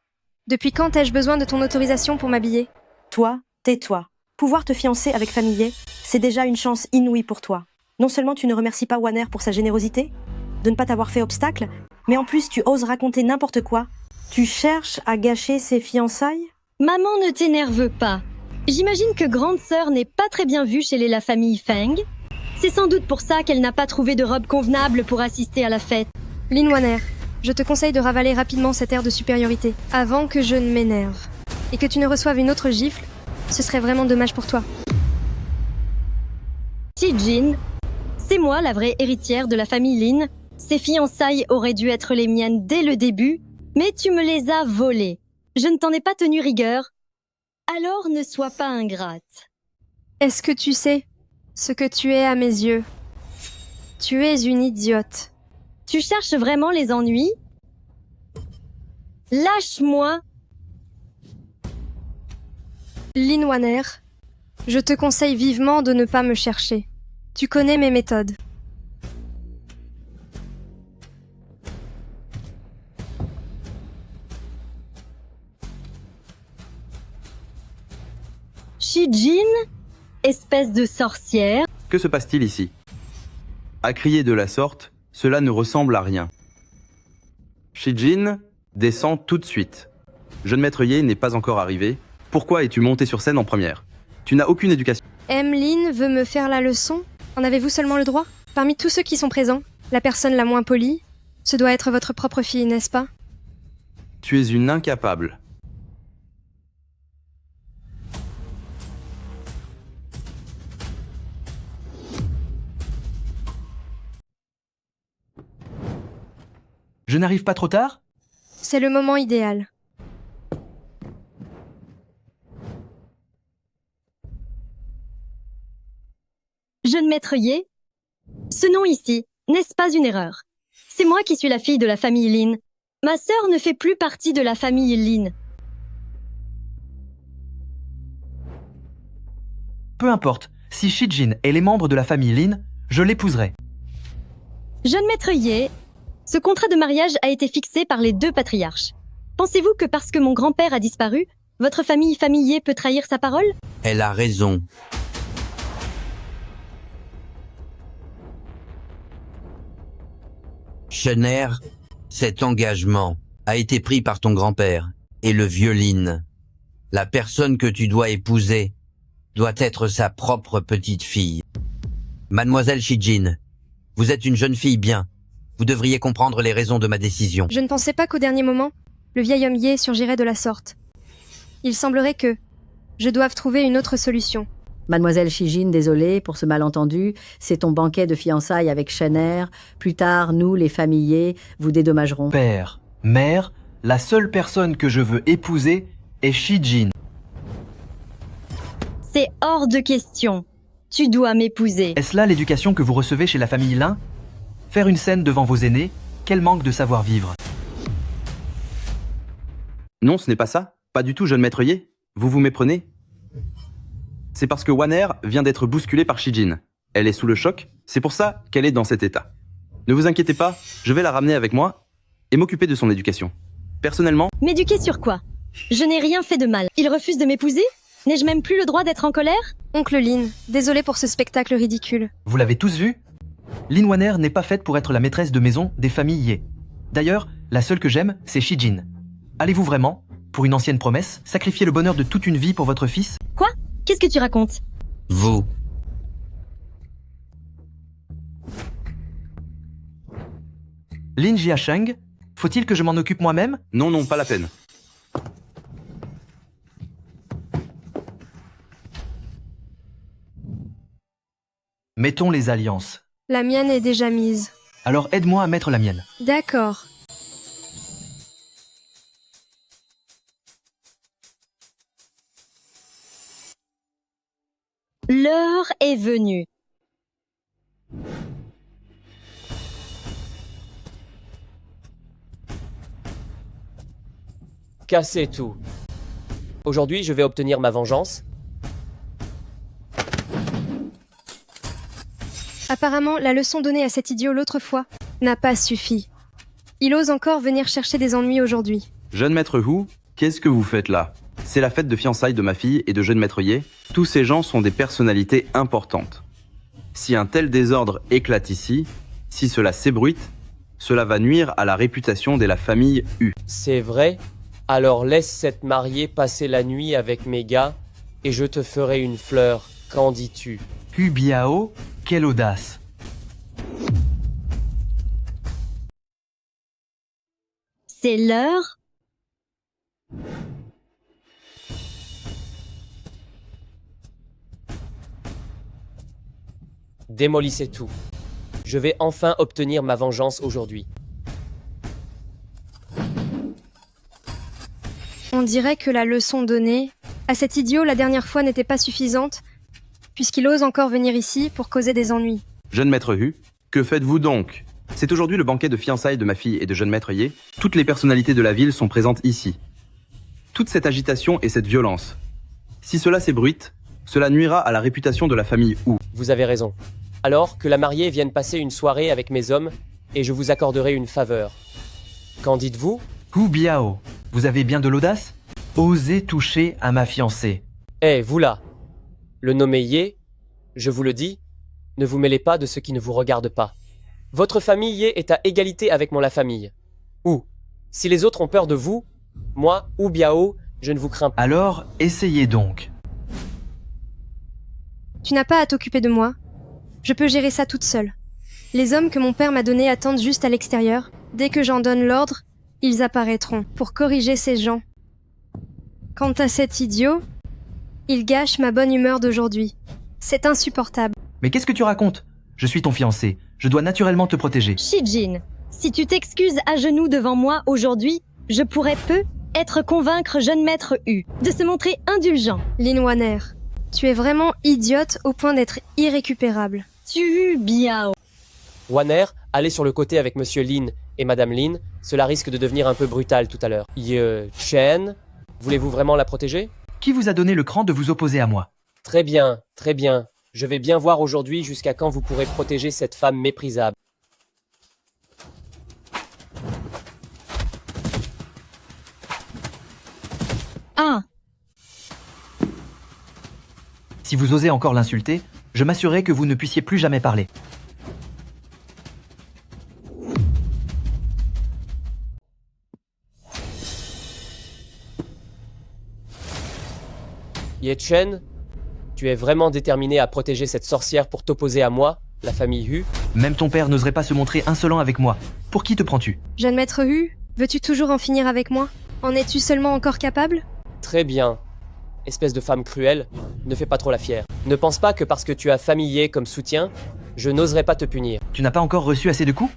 Depuis quand ai-je besoin de ton autorisation pour m'habiller? Toi, tais-toi. Pouvoir te fiancer avec famille Ye, c'est déjà une chance inouïe pour toi. Non seulement tu ne remercies pas Wanner pour sa générosité, de ne pas t'avoir fait obstacle, mais en plus tu oses raconter n'importe quoi. Tu cherches à gâcher ses fiançailles? Maman, ne t'énerve pas. J'imagine que grande sœur n'est pas très bien vue chez la famille Feng. C'est sans doute pour ça qu'elle n'a pas trouvé de robe convenable pour assister à la fête. Lin Wanner, je te conseille de ravaler rapidement cet air de supériorité, avant que je ne m'énerve. Et que tu ne reçoives une autre gifle, ce serait vraiment dommage pour toi. Shijin, c'est moi la vraie héritière de la famille Lin. Ces fiançailles auraient dû être les miennes dès le début, mais tu me les as volées. Je ne t'en ai pas tenu rigueur. Alors ne sois pas ingrate. Est-ce que tu sais ce que tu es à mes yeux? Tu es une idiote. Tu cherches vraiment les ennuis? Lâche-moi! Lin Wanner, je te conseille vivement de ne pas me chercher. Tu connais mes méthodes. Shijin, espèce de sorcière. Que se passe-t-il ici? À crier de la sorte, cela ne ressemble à rien. Shijin, descends tout de suite. Jeune maître Ye n'est pas encore arrivé. Pourquoi es-tu monté sur scène en première? Tu n'as aucune éducation. Emeline veut me faire la leçon? En avez-vous seulement le droit? Parmi tous ceux qui sont présents, la personne la moins polie, ce doit être votre propre fille, n'est-ce pas? Tu es une incapable. Je n'arrive pas trop tard? C'est le moment idéal. Jeune maître Ye, ce nom ici, n'est-ce pas une erreur? C'est moi qui suis la fille de la famille Lin. Ma sœur ne fait plus partie de la famille Lin. Peu importe, si Shijin est les membres de la famille Lin, je l'épouserai. Jeune maître Ye, ce contrat de mariage a été fixé par les deux patriarches. Pensez-vous que parce que mon grand-père a disparu, votre famille Ye peut trahir sa parole? Elle a raison. Schener, cet engagement a été pris par ton grand-père et le vieux Lin. La personne que tu dois épouser doit être sa propre petite fille. Mademoiselle Shijin, vous êtes une jeune fille bien. Vous devriez comprendre les raisons de ma décision. Je ne pensais pas qu'au dernier moment, le vieil homme Ye surgirait de la sorte. Il semblerait que je doive trouver une autre solution. Mademoiselle Shijin, désolée pour ce malentendu, c'est ton banquet de fiançailles avec Schener. Plus tard, nous, les familliers, vous dédommagerons. Père, mère, la seule personne que je veux épouser est Shijin. C'est hors de question. Tu dois m'épouser. Est-ce là l'éducation que vous recevez chez la famille Lin? Faire une scène devant vos aînés, quel manque de savoir-vivre. Non, ce n'est pas ça. Pas du tout, jeune maître Ye. Vous vous méprenez. C'est parce que Waner vient d'être bousculée par Shijin. Elle est sous le choc, c'est pour ça qu'elle est dans cet état. Ne vous inquiétez pas, je vais la ramener avec moi et m'occuper de son éducation. Personnellement... M'éduquer sur quoi? Je n'ai rien fait de mal. Il refuse de m'épouser? N'ai-je même plus le droit d'être en colère? Oncle Lin, désolé pour ce spectacle ridicule. Vous l'avez tous vu? Lin Waner n'est pas faite pour être la maîtresse de maison des familles Ye. D'ailleurs, la seule que j'aime, c'est Shijin. Allez-vous vraiment, pour une ancienne promesse, sacrifier le bonheur de toute une vie pour votre fils? Quoi? Qu'est-ce que tu racontes? Vous. Lin Jiasheng, faut-il que je m'en occupe moi-même? Non, non, pas la peine. Mettons les alliances. La mienne est déjà mise. Alors aide-moi à mettre la mienne. D'accord. L'heure est venue. Cassez tout. Aujourd'hui, je vais obtenir ma vengeance. Apparemment, la leçon donnée à cet idiot l'autre fois n'a pas suffi. Il ose encore venir chercher des ennuis aujourd'hui. Jeune maître Hu, qu'est-ce que vous faites là? C'est la fête de fiançailles de ma fille et de jeune maître Ye. Tous ces gens sont des personnalités importantes. Si un tel désordre éclate ici, si cela s'ébruite, cela va nuire à la réputation de la famille Hu. C'est vrai? Alors laisse cette mariée passer la nuit avec mes gars et je te ferai une fleur. Qu'en dis-tu? Hu Biao, quelle audace! C'est l'heure. Démolissez tout. Je vais enfin obtenir ma vengeance aujourd'hui. On dirait que la leçon donnée à cet idiot la dernière fois n'était pas suffisante, puisqu'il ose encore venir ici pour causer des ennuis. Jeune maître Hu, que faites-vous donc? C'est aujourd'hui le banquet de fiançailles de ma fille et de jeune maître Ye. Toutes les personnalités de la ville sont présentes ici. Toute cette agitation et cette violence. Si cela s'ébruite, cela nuira à la réputation de la famille Hu. Vous avez raison. Alors que la mariée vienne passer une soirée avec mes hommes et je vous accorderai une faveur. Qu'en dites-vous? Hu Biao, vous avez bien de l'audace? Osez toucher à ma fiancée. Eh, vous là! Le nommé Ye, je vous le dis, ne vous mêlez pas de ce qui ne vous regarde pas. Votre famille Ye est à égalité avec la famille. Ou, si les autres ont peur de vous, moi, Hu Biao, je ne vous crains pas. Alors, essayez donc. Tu n'as pas à t'occuper de moi. Je peux gérer ça toute seule. Les hommes que mon père m'a donnés attendent juste à l'extérieur. Dès que j'en donne l'ordre, ils apparaîtront pour corriger ces gens. Quant à cet idiot, il gâche ma bonne humeur d'aujourd'hui. C'est insupportable. Mais qu'est-ce que tu racontes? Je suis ton fiancé. Je dois naturellement te protéger. Shijin, si tu t'excuses à genoux devant moi aujourd'hui, je pourrais être convaincre jeune maître Hu de se montrer indulgent. Lin Wanner, tu es vraiment idiote au point d'être irrécupérable. Tu biao. Wanner, allez sur le côté avec Monsieur Lin et Madame Lin, cela risque de devenir un peu brutal tout à l'heure. Chen, voulez-vous vraiment la protéger? Qui vous a donné le cran de vous opposer à moi? Très bien, très bien. Je vais bien voir aujourd'hui jusqu'à quand vous pourrez protéger cette femme méprisable. Ah. Si vous osez encore l'insulter, je m'assurerai que vous ne puissiez plus jamais parler. Ye Chen, tu es vraiment déterminé à protéger cette sorcière pour t'opposer à moi, la famille Hu? Même ton père n'oserait pas se montrer insolent avec moi. Pour qui te prends-tu? Jeune maître Hu, veux-tu toujours en finir avec moi? En es-tu seulement encore capable? Très bien. Espèce de femme cruelle, ne fais pas trop la fière. Ne pense pas que parce que tu as famille Ye comme soutien, je n'oserais pas te punir. Tu n'as pas encore reçu assez de coups?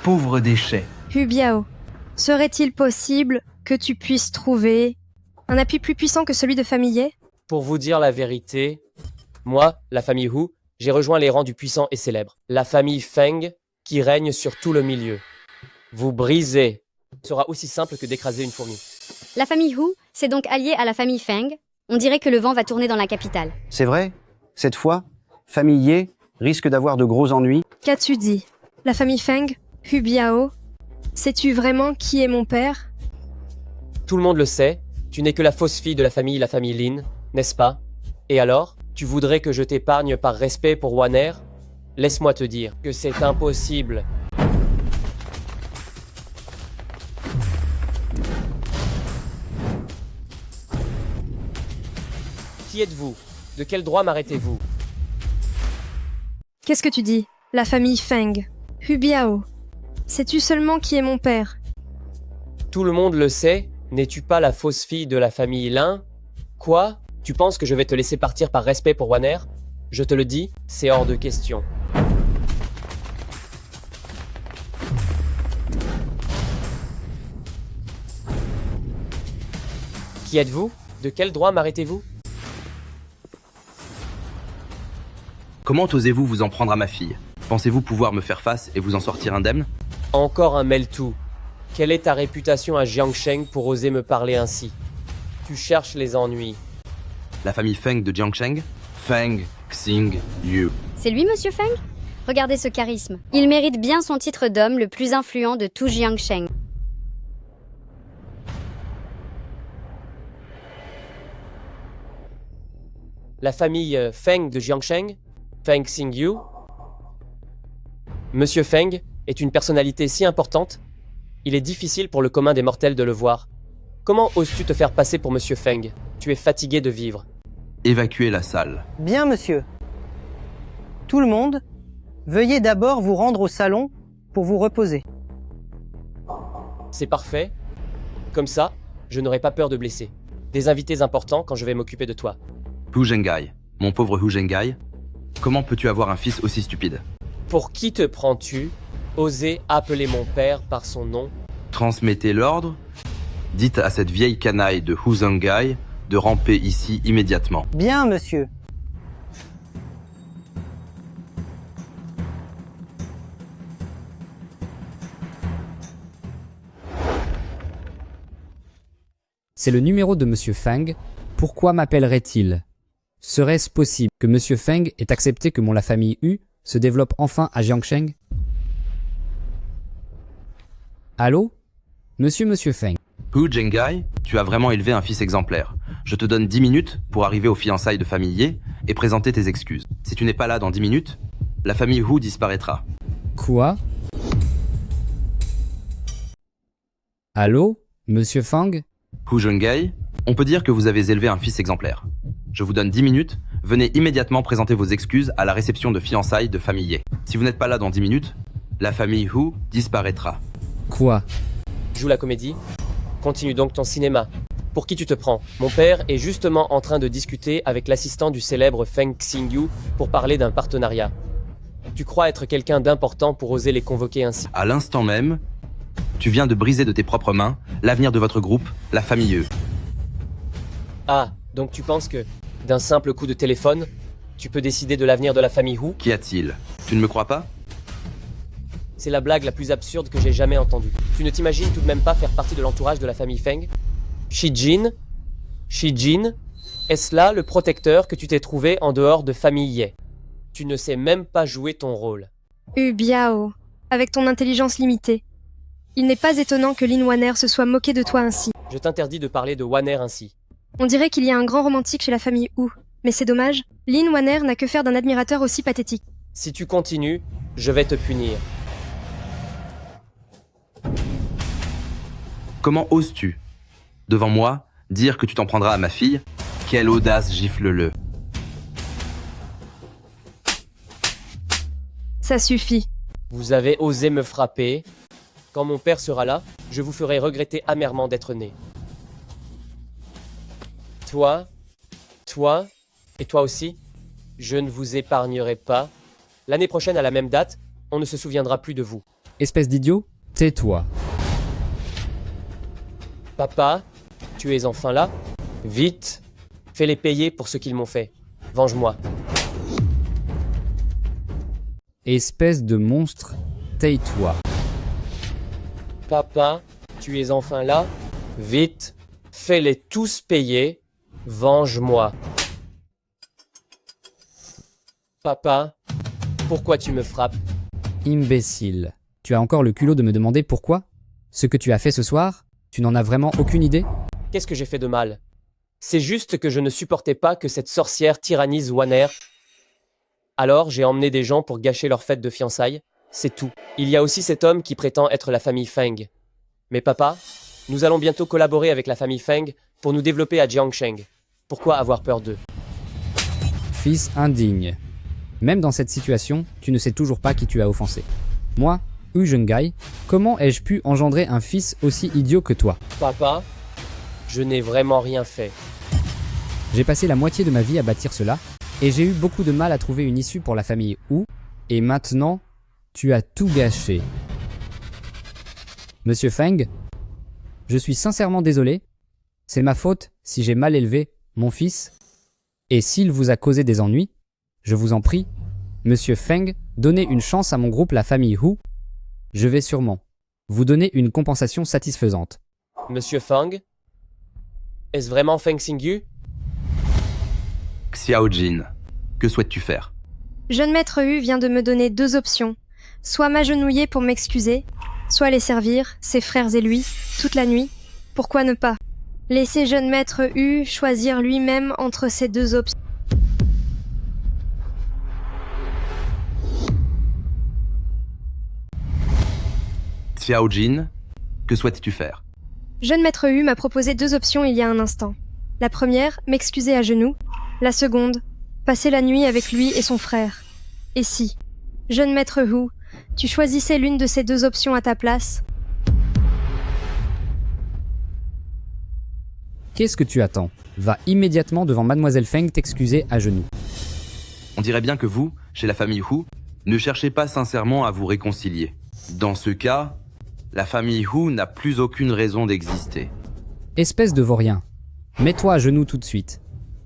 Pauvre déchet. Hu Biao, serait-il possible que tu puisses trouver un appui plus puissant que celui de famille Ye? Pour vous dire la vérité, moi, la famille Hu, j'ai rejoint les rangs du puissant et célèbre, la famille Feng, qui règne sur tout le milieu. Vous briser sera aussi simple que d'écraser une fourmi. La famille Hu, c'est donc alliée à la famille Feng. On dirait que le vent va tourner dans la capitale. C'est vrai? Cette fois, famille Ye risque d'avoir de gros ennuis. Qu'as-tu dit? La famille Feng? Hu Biao? Sais-tu vraiment qui est mon père? Tout le monde le sait, tu n'es que la fausse fille de la famille Lin, n'est-ce pas? Et alors, tu voudrais que je t'épargne par respect pour Wanner? Laisse-moi te dire que c'est impossible. Qui êtes-vous? De quel droit m'arrêtez-vous? Qu'est-ce que tu dis? La famille Feng. Hu Biao. Sais-tu seulement qui est mon père? Tout le monde le sait, n'es-tu pas la fausse fille de la famille Lin? Quoi? Tu penses que je vais te laisser partir par respect pour Wanner? Je te le dis, c'est hors de question. Qui êtes-vous? De quel droit m'arrêtez-vous? Comment osez-vous vous en prendre à ma fille? Pensez-vous pouvoir me faire face et vous en sortir indemne? Encore un mêle-tout. Quelle est ta réputation à Jiangsheng pour oser me parler ainsi? Tu cherches les ennuis. La famille Feng de Jiangsheng? Feng Xing Yu. C'est lui, Monsieur Feng? Regardez ce charisme. Il mérite bien son titre d'homme le plus influent de tout Jiangsheng. La famille Feng de Jiangsheng? Feng Xingyu? Monsieur Feng est une personnalité si importante, il est difficile pour le commun des mortels de le voir. Comment oses-tu te faire passer pour Monsieur Feng? Tu es fatigué de vivre. Évacuez la salle. Bien, monsieur. Tout le monde, veuillez d'abord vous rendre au salon pour vous reposer. C'est parfait. Comme ça, je n'aurai pas peur de blesser. Des invités importants quand je vais m'occuper de toi. Hu Zhenghai, mon pauvre Hu Zhenghai, comment peux-tu avoir un fils aussi stupide? Pour qui te prends-tu? Oser appeler mon père par son nom? Transmettez l'ordre. Dites à cette vieille canaille de Hu Zhenghai de ramper ici immédiatement. Bien, monsieur. C'est le numéro de Monsieur Feng. Pourquoi m'appellerait-il? Serait-ce possible que Monsieur Feng ait accepté que la famille Hu se développe enfin à Jiangsheng? Allô? Monsieur Feng. Hu Zhenghai, tu as vraiment élevé un fils exemplaire. Je te donne 10 minutes pour arriver aux fiançailles de famille Ye et présenter tes excuses. Si tu n'es pas là dans 10 minutes, la famille Hu disparaîtra. Quoi? Allô? Monsieur Feng? Hu Zhenghai, On peut dire que vous avez élevé un fils exemplaire. Je vous donne 10 minutes, venez immédiatement présenter vos excuses à la réception de fiançailles de famille Ye. Si vous n'êtes pas là dans 10 minutes, la famille Hu disparaîtra. Quoi? Joue la comédie. Continue donc ton cinéma. Pour qui tu te prends? Mon père est justement en train de discuter avec l'assistant du célèbre Feng Xingyu pour parler d'un partenariat. Tu crois être quelqu'un d'important pour oser les convoquer ainsi? À l'instant même, tu viens de briser de tes propres mains l'avenir de votre groupe, la famille Ye. Ah, donc tu penses que, d'un simple coup de téléphone, tu peux décider de l'avenir de la famille Hu? Qu'y a-t-il? Tu ne me crois pas? C'est la blague la plus absurde que j'ai jamais entendue. Tu ne t'imagines tout de même pas faire partie de l'entourage de la famille Feng? Shijin, est-ce là le protecteur que tu t'es trouvé en dehors de famille Ye? Tu ne sais même pas jouer ton rôle. Biao, avec ton intelligence limitée. Il n'est pas étonnant que Lin Waner se soit moqué de toi ainsi. Je t'interdis de parler de Waner ainsi. On dirait qu'il y a un grand romantique chez la famille Hu. Mais c'est dommage, Lin Waner n'a que faire d'un admirateur aussi pathétique. Si tu continues, je vais te punir. Comment oses-tu, devant moi, dire que tu t'en prendras à ma fille? Quelle audace, gifle-le. Ça suffit. Vous avez osé me frapper. Quand mon père sera là, je vous ferai regretter amèrement d'être né. Toi, et toi aussi, je ne vous épargnerai pas. L'année prochaine, à la même date, on ne se souviendra plus de vous. Espèce d'idiot, tais-toi. Papa, tu es enfin là? Vite, fais-les payer pour ce qu'ils m'ont fait. Venge-moi. Espèce de monstre, tais-toi. Papa, tu es enfin là? Vite, fais-les tous payer. Venge-moi. Papa, pourquoi tu me frappes? Imbécile. Tu as encore le culot de me demander pourquoi? Ce que tu as fait ce soir? Tu n'en as vraiment aucune idée? Qu'est-ce que j'ai fait de mal? C'est juste que je ne supportais pas que cette sorcière tyrannise Waner. Alors j'ai emmené des gens pour gâcher leur fête de fiançailles. C'est tout. Il y a aussi cet homme qui prétend être la famille Feng. Mais papa, nous allons bientôt collaborer avec la famille Feng pour nous développer à Jiangsheng. Pourquoi avoir peur d'eux? Fils indigne. Même dans cette situation, tu ne sais toujours pas qui tu as offensé. Moi, Hu Zhengai, comment ai-je pu engendrer un fils aussi idiot que toi? Papa, je n'ai vraiment rien fait. J'ai passé la moitié de ma vie à bâtir cela, et j'ai eu beaucoup de mal à trouver une issue pour la famille Hu, et maintenant, tu as tout gâché. Monsieur Feng, je suis sincèrement désolé. C'est ma faute si j'ai mal élevé mon fils, et s'il vous a causé des ennuis, je vous en prie, Monsieur Feng, donnez une chance à mon groupe la famille Hu. Je vais sûrement vous donner une compensation satisfaisante. Monsieur Feng? Est-ce vraiment Feng Xingyu? Xiaojin, que souhaites-tu faire? Jeune maître Hu vient de me donner 2 options. Soit m'agenouiller pour m'excuser, soit les servir, ses frères et lui, toute la nuit. Pourquoi ne pas? Laissez jeune maître Hu choisir lui-même entre ces 2 options. Xiaojin, que souhaites-tu faire? Jeune maître Hu m'a proposé 2 options il y a un instant. La première, m'excuser à genoux. La seconde, passer la nuit avec lui et son frère. Et si, jeune maître Hu, tu choisissais l'une de ces 2 options à ta place? Qu'est-ce que tu attends? Va immédiatement devant Mademoiselle Feng t'excuser à genoux. On dirait bien que vous, chez la famille Hu, ne cherchez pas sincèrement à vous réconcilier. Dans ce cas, la famille Hu n'a plus aucune raison d'exister. Espèce de vaurien, mets-toi à genoux tout de suite.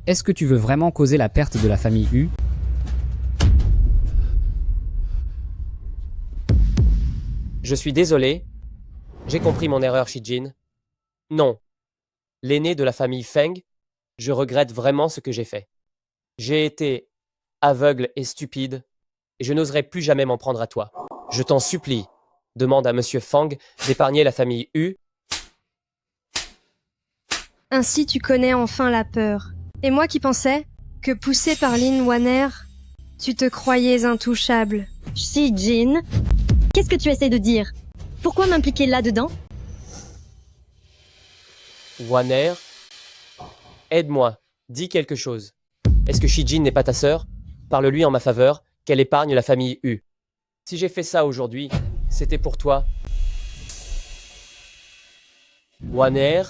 Est-ce que tu veux vraiment causer la perte de la famille Hu? Je suis désolé. J'ai compris mon erreur, Shijin. Non. L'aîné de la famille Feng, je regrette vraiment ce que j'ai fait. J'ai été aveugle et stupide, et je n'oserai plus jamais m'en prendre à toi. Je t'en supplie, demande à Monsieur Feng d'épargner la famille Hu. Ainsi tu connais enfin la peur. Et moi qui pensais que, poussé par Lin Waner, tu te croyais intouchable. Shijin, qu'est-ce que tu essaies de dire? Pourquoi m'impliquer là-dedans? Waner, Aide-moi. Dis quelque chose. Est-ce que Shijin n'est pas ta sœur? Parle-lui en ma faveur, qu'elle épargne la famille U. Si j'ai fait ça aujourd'hui, c'était pour toi. Waner,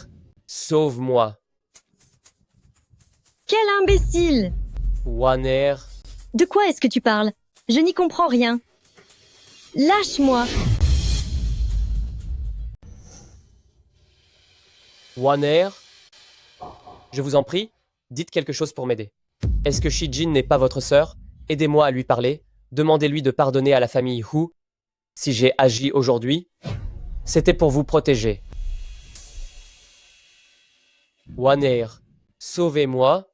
sauve-moi. Quel imbécile! Waner, De quoi est-ce que tu parles? Je n'y comprends rien. Lâche-moi! Waner, je vous en prie, dites quelque chose pour m'aider. Est-ce que Shijin n'est pas votre sœur? Aidez-moi à lui parler. Demandez-lui de pardonner à la famille Hu. Si j'ai agi aujourd'hui, c'était pour vous protéger. Waner, sauvez-moi.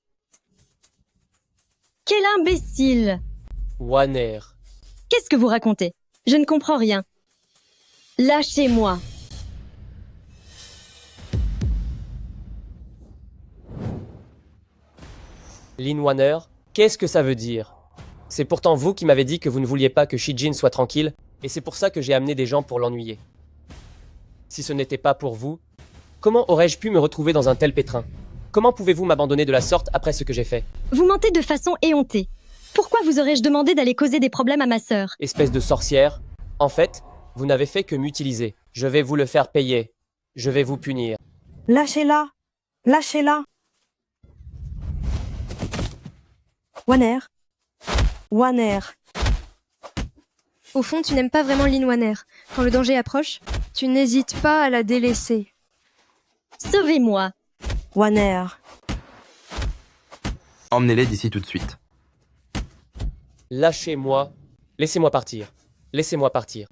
Quel imbécile! Waner, Qu'est-ce que vous racontez? Je ne comprends rien. Lâchez-moi! Lin Waner, qu'est-ce que ça veut dire? C'est pourtant vous qui m'avez dit que vous ne vouliez pas que Shijin soit tranquille, et c'est pour ça que j'ai amené des gens pour l'ennuyer. Si ce n'était pas pour vous, comment aurais-je pu me retrouver dans un tel pétrin? Comment pouvez-vous m'abandonner de la sorte après ce que j'ai fait? Vous mentez de façon éhontée. Pourquoi vous aurais-je demandé d'aller causer des problèmes à ma sœur? Espèce de sorcière. En fait, vous n'avez fait que m'utiliser. Je vais vous le faire payer. Je vais vous punir. Lâchez-la! Lâchez-la! Waner! Waner! Au fond, tu n'aimes pas vraiment Lin Waner. Quand le danger approche, tu n'hésites pas à la délaisser. Sauvez-moi! Waner! Emmenez-les d'ici tout de suite. Lâchez-moi. Laissez-moi partir. Laissez-moi partir.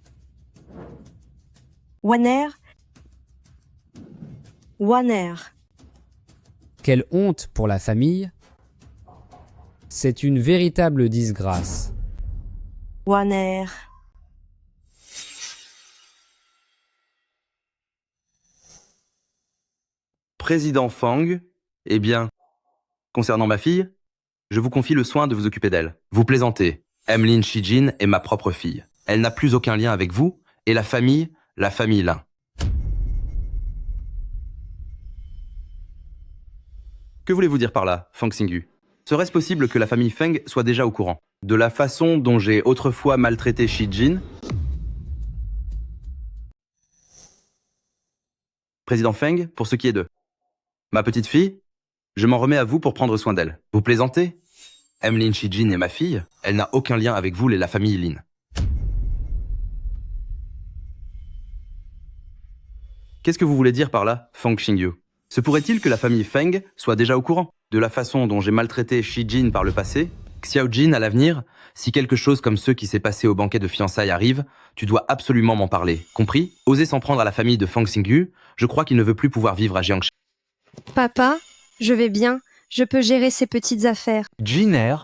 Waner! Waner! Quelle honte pour la famille. C'est une véritable disgrâce. Waner! Président Fang, eh bien, concernant ma fille, je vous confie le soin de vous occuper d'elle. Vous plaisantez. Emlyn Shijin est ma propre fille. Elle n'a plus aucun lien avec vous, et la famille Lin. Que voulez-vous dire par là, Fang Xingyu? Serait-ce possible que la famille Feng soit déjà au courant de la façon dont j'ai autrefois maltraité Shijin? Président Feng, pour ce qui est de ma petite fille, je m'en remets à vous pour prendre soin d'elle. Vous plaisantez? Emlyn Shijin est ma fille, elle n'a aucun lien avec vous et la famille Lin. Qu'est-ce que vous voulez dire par là, Fang Xingyu? Se pourrait-il que la famille Feng soit déjà au courant de la façon dont j'ai maltraité Shijin par le passé? Xiaojin, à l'avenir, si quelque chose comme ce qui s'est passé au banquet de fiançailles arrive, tu dois absolument m'en parler. Compris? Oser s'en prendre à la famille de Fang Xingyu, je crois qu'il ne veut plus pouvoir vivre à Jiangxi. Papa, je vais bien. Je peux gérer ces petites affaires. Jiner,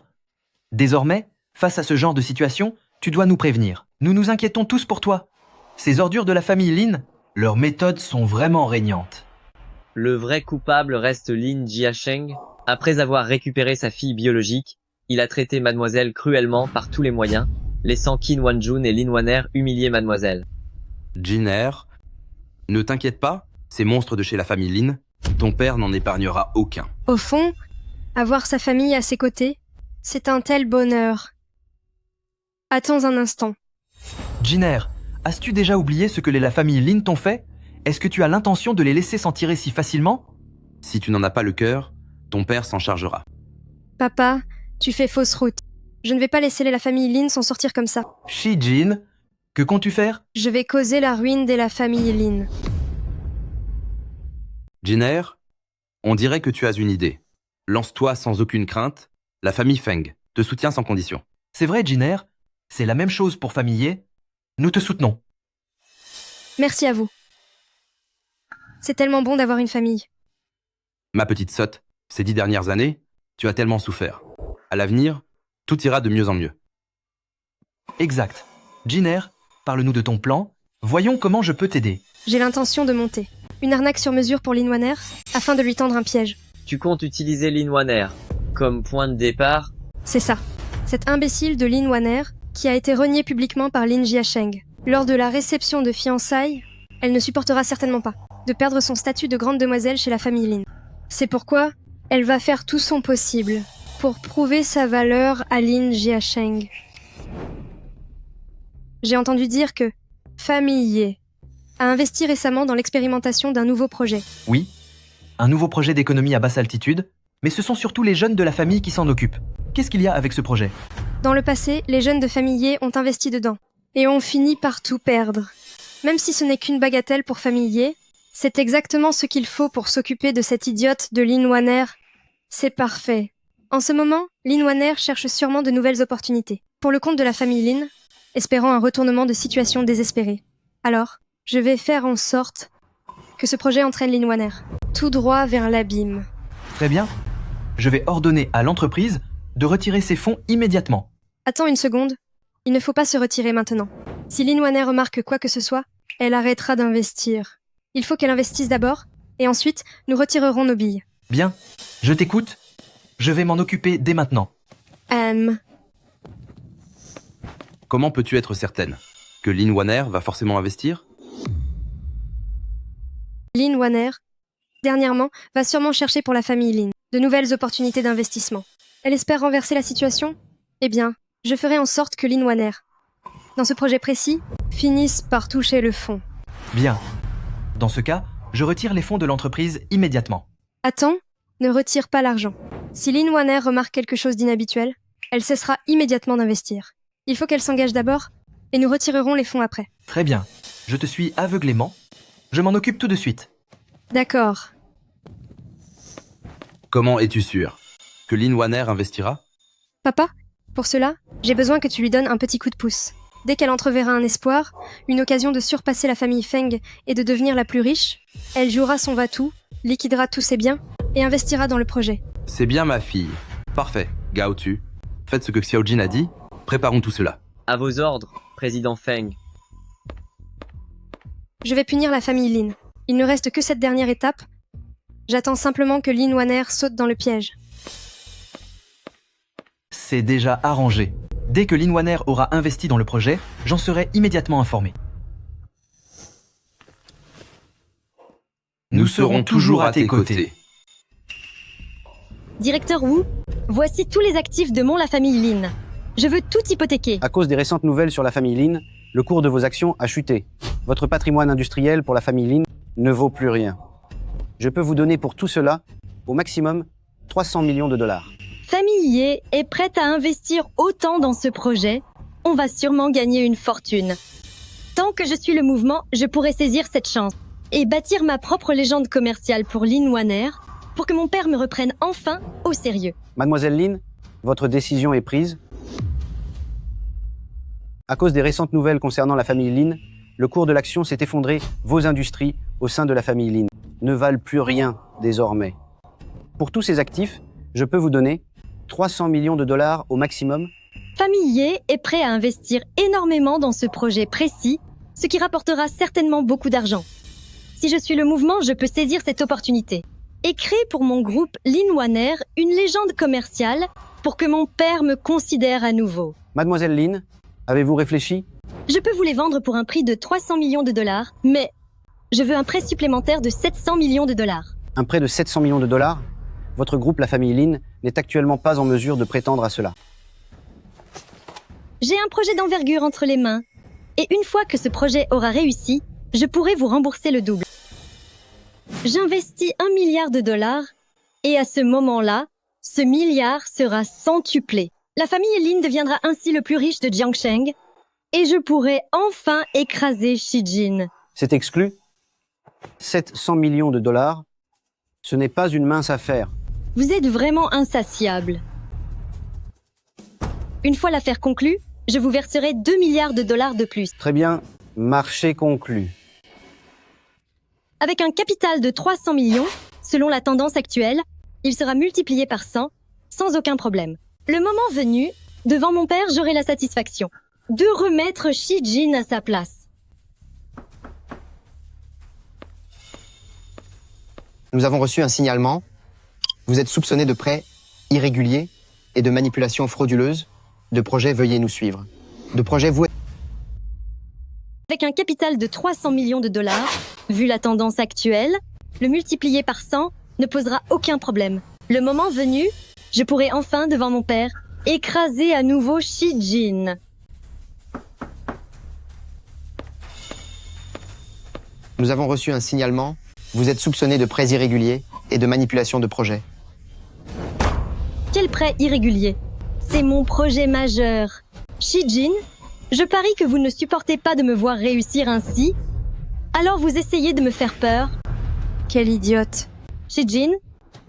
désormais, face à ce genre de situation, tu dois nous prévenir. Nous nous inquiétons tous pour toi. Ces ordures de la famille Lin, leurs méthodes sont vraiment régnantes. Le vrai coupable reste Lin Jiasheng. Après avoir récupéré sa fille biologique, il a traité mademoiselle cruellement par tous les moyens, laissant Qin Wanjun et Lin Waner humilier mademoiselle. Jiner, ne t'inquiète pas, ces monstres de chez la famille Lin, ton père n'en épargnera aucun. Au fond, avoir sa famille à ses côtés, c'est un tel bonheur. Attends un instant. Jiner, as-tu déjà oublié ce que la famille Lin t'ont fait? Est-ce que tu as l'intention de les laisser s'en tirer si facilement? Si tu n'en as pas le cœur, ton père s'en chargera. Papa, tu fais fausse route. Je ne vais pas laisser la famille Lin s'en sortir comme ça. Shijin, que comptes-tu faire? Je vais causer la ruine de la famille Lin. Jiner, on dirait que tu as une idée. Lance-toi sans aucune crainte. La famille Feng te soutient sans condition. C'est vrai, Jiner. C'est la même chose pour Famille. Nous te soutenons. Merci à vous. C'est tellement bon d'avoir une famille. Ma petite sotte, ces 10 dernières années, tu as tellement souffert. À l'avenir, tout ira de mieux en mieux. Exact. Jiner, parle-nous de ton plan. Voyons comment je peux t'aider. J'ai l'intention de monter une arnaque sur mesure pour Lin Waner afin de lui tendre un piège. Tu comptes utiliser Lin Waner comme point de départ? C'est ça. Cet imbécile de Lin Waner qui a été renié publiquement par Lin Jiasheng. Lors de la réception de fiançailles, elle ne supportera certainement pas de perdre son statut de grande demoiselle chez la famille Lin. C'est pourquoi Elle va faire tout son possible pour prouver sa valeur à Lin Jiasheng. J'ai entendu dire que Famille Ye a investi récemment dans l'expérimentation d'un nouveau projet. Oui, un nouveau projet d'économie à basse altitude, mais ce sont surtout les jeunes de la famille qui s'en occupent. Qu'est-ce qu'il y a avec ce projet? Dans le passé, les jeunes de Famille Ye ont investi dedans et ont fini par tout perdre. Même si ce n'est qu'une bagatelle pour Famille Ye, c'est exactement ce qu'il faut pour s'occuper de cette idiote de Lin Waner. C'est parfait. En ce moment, Lin Waner cherche sûrement de nouvelles opportunités. Pour le compte de la famille Lin, espérant un retournement de situation désespérée. Alors, je vais faire en sorte que ce projet entraîne Lin Waner tout droit vers l'abîme. Très bien. Je vais ordonner à l'entreprise de retirer ses fonds immédiatement. Attends une seconde. Il ne faut pas se retirer maintenant. Si Lin Waner remarque quoi que ce soit, elle arrêtera d'investir. Il faut qu'elle investisse d'abord, et ensuite, nous retirerons nos billes. Bien. Je t'écoute. Je vais m'en occuper dès maintenant. Comment peux-tu être certaine que Lin Waner va forcément investir? Lin Waner, dernièrement, va sûrement chercher pour la famille Lin de nouvelles opportunités d'investissement. Elle espère renverser la situation? Eh bien, je ferai en sorte que Lin Waner, dans ce projet précis, finisse par toucher le fond. Bien. Dans ce cas, je retire les fonds de l'entreprise immédiatement. Attends, ne retire pas l'argent. Si Lin Waner remarque quelque chose d'inhabituel, elle cessera immédiatement d'investir. Il faut qu'elle s'engage d'abord, et nous retirerons les fonds après. Très bien. Je te suis aveuglément. Je m'en occupe tout de suite. D'accord. Comment es-tu sûr que Lin Waner investira? Papa, pour cela, j'ai besoin que tu lui donnes un petit coup de pouce. Dès qu'elle entreverra un espoir, une occasion de surpasser la famille Feng et de devenir la plus riche, elle jouera son va-tout, liquidera tous ses biens et investira dans le projet. C'est bien ma fille. Parfait, Gao Tu. Faites ce que Xiaojin a dit. Préparons tout cela. À vos ordres, président Feng. Je vais punir la famille Lin. Il ne reste que cette dernière étape. J'attends simplement que Lin Waner saute dans le piège. C'est déjà arrangé. Dès que Lin Waner aura investi dans le projet, j'en serai immédiatement informé. Nous serons toujours à tes côtés. Directeur Wu, voici tous les actifs de la famille Lin. Je veux tout hypothéquer. À cause des récentes nouvelles sur la famille Lin, le cours de vos actions a chuté. Votre patrimoine industriel pour la famille Lin ne vaut plus rien. Je peux vous donner pour tout cela, au maximum, 300 millions de dollars. Famille Ye est prête à investir autant dans ce projet. On va sûrement gagner une fortune. Tant que je suis le mouvement, je pourrai saisir cette chance et bâtir ma propre légende commerciale pour Lin Waner pour que mon père me reprenne enfin au sérieux. Mademoiselle Lin, votre décision est prise. À cause des récentes nouvelles concernant la famille Lin, le cours de l'action s'est effondré. Vos industries au sein de la famille Lin ne valent plus rien désormais. Pour tous ces actifs, je peux vous donner 300 millions de dollars au maximum. Famille Ye est prêt à investir énormément dans ce projet précis, ce qui rapportera certainement beaucoup d'argent. Si je suis le mouvement, je peux saisir cette opportunité et créer pour mon groupe Lin Waner une légende commerciale pour que mon père me considère à nouveau. Mademoiselle Lin, avez-vous réfléchi? Je peux vous les vendre pour un prix de 300 millions de dollars, mais je veux un prêt supplémentaire de 700 millions de dollars. Un prêt de 700 millions de dollars? Votre groupe, la famille Lin, n'est actuellement pas en mesure de prétendre à cela. J'ai un projet d'envergure entre les mains, et une fois que ce projet aura réussi, je pourrai vous rembourser le double. J'investis 1 milliard de dollars, et à ce moment-là, ce milliard sera centuplé. La famille Lin deviendra ainsi le plus riche de Jiangsheng, et je pourrai enfin écraser Xi Jin. C'est exclu? 700 millions de dollars, ce n'est pas une mince affaire. Vous êtes vraiment insatiable. Une fois l'affaire conclue, je vous verserai 2 milliards de dollars de plus. Très bien, marché conclu. Avec un capital de 300 millions, selon la tendance actuelle, il sera multiplié par 100, sans aucun problème. Le moment venu, devant mon père, j'aurai la satisfaction de remettre Xi Jin à sa place. Nous avons reçu un signalement. Vous êtes soupçonné de prêts irréguliers et de manipulations frauduleuses. De projet, veuillez nous suivre. De projet, vous... Avec un capital de 300 millions de dollars, vu la tendance actuelle, le multiplier par 100 ne posera aucun problème. Le moment venu, je pourrai enfin, devant mon père, écraser à nouveau Shijin. Nous avons reçu un signalement. Vous êtes soupçonné de prêts irréguliers et de manipulation de projets. Quel prêt irrégulier? C'est mon projet majeur. Shijin, je parie que vous ne supportez pas de me voir réussir ainsi. Alors vous essayez de me faire peur. Quelle idiote. Shijin,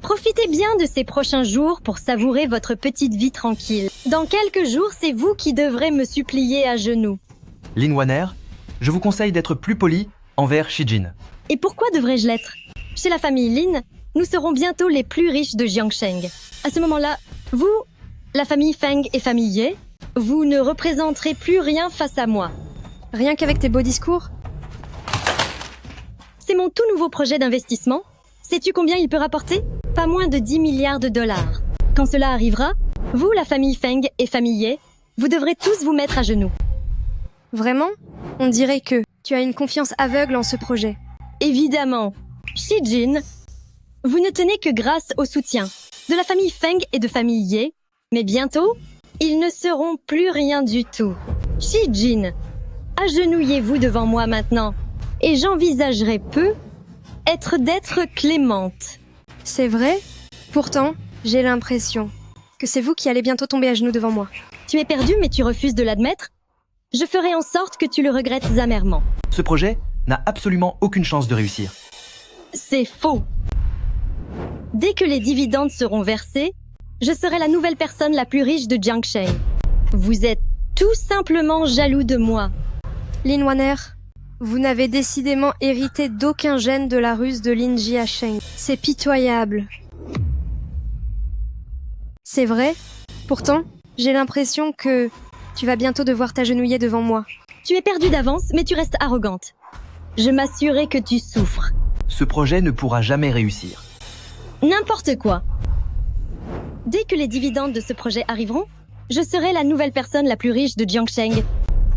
profitez bien de ces prochains jours pour savourer votre petite vie tranquille. Dans quelques jours, c'est vous qui devrez me supplier à genoux. Lin Wanner, je vous conseille d'être plus poli envers Shijin. Et pourquoi devrais-je l'être? Chez la famille Lin, nous serons bientôt les plus riches de Jiangsheng. À ce moment-là, vous, la famille Feng et famille Ye, vous ne représenterez plus rien face à moi. Rien qu'avec tes beaux discours? C'est mon tout nouveau projet d'investissement. Sais-tu combien il peut rapporter? Pas moins de 10 milliards de dollars. Quand cela arrivera, vous, la famille Feng et famille Ye, vous devrez tous vous mettre à genoux. Vraiment? On dirait que tu as une confiance aveugle en ce projet. Évidemment. Shijin, vous ne tenez que grâce au soutien de la famille Feng et de famille Ye, mais bientôt, ils ne seront plus rien du tout. Shijin, agenouillez-vous devant moi maintenant, et j'envisagerai peu d'être clémente. C'est vrai? Pourtant, j'ai l'impression que c'est vous qui allez bientôt tomber à genoux devant moi. Tu es perdu, mais tu refuses de l'admettre? Je ferai en sorte que tu le regrettes amèrement. Ce projet n'a absolument aucune chance de réussir. C'est faux. Dès que les dividendes seront versés, je serai la nouvelle personne la plus riche de Jiangsheng. Vous êtes tout simplement jaloux de moi. Lin Wanner, vous n'avez décidément hérité d'aucun gène de la ruse de Lin Jiasheng. C'est pitoyable. C'est vrai? Pourtant, j'ai l'impression que tu vas bientôt devoir t'agenouiller devant moi. Tu es perdue d'avance, mais tu restes arrogante. Je m'assurerai que tu souffres. Ce projet ne pourra jamais réussir. N'importe quoi. Dès que les dividendes de ce projet arriveront, je serai la nouvelle personne la plus riche de Jiangsheng.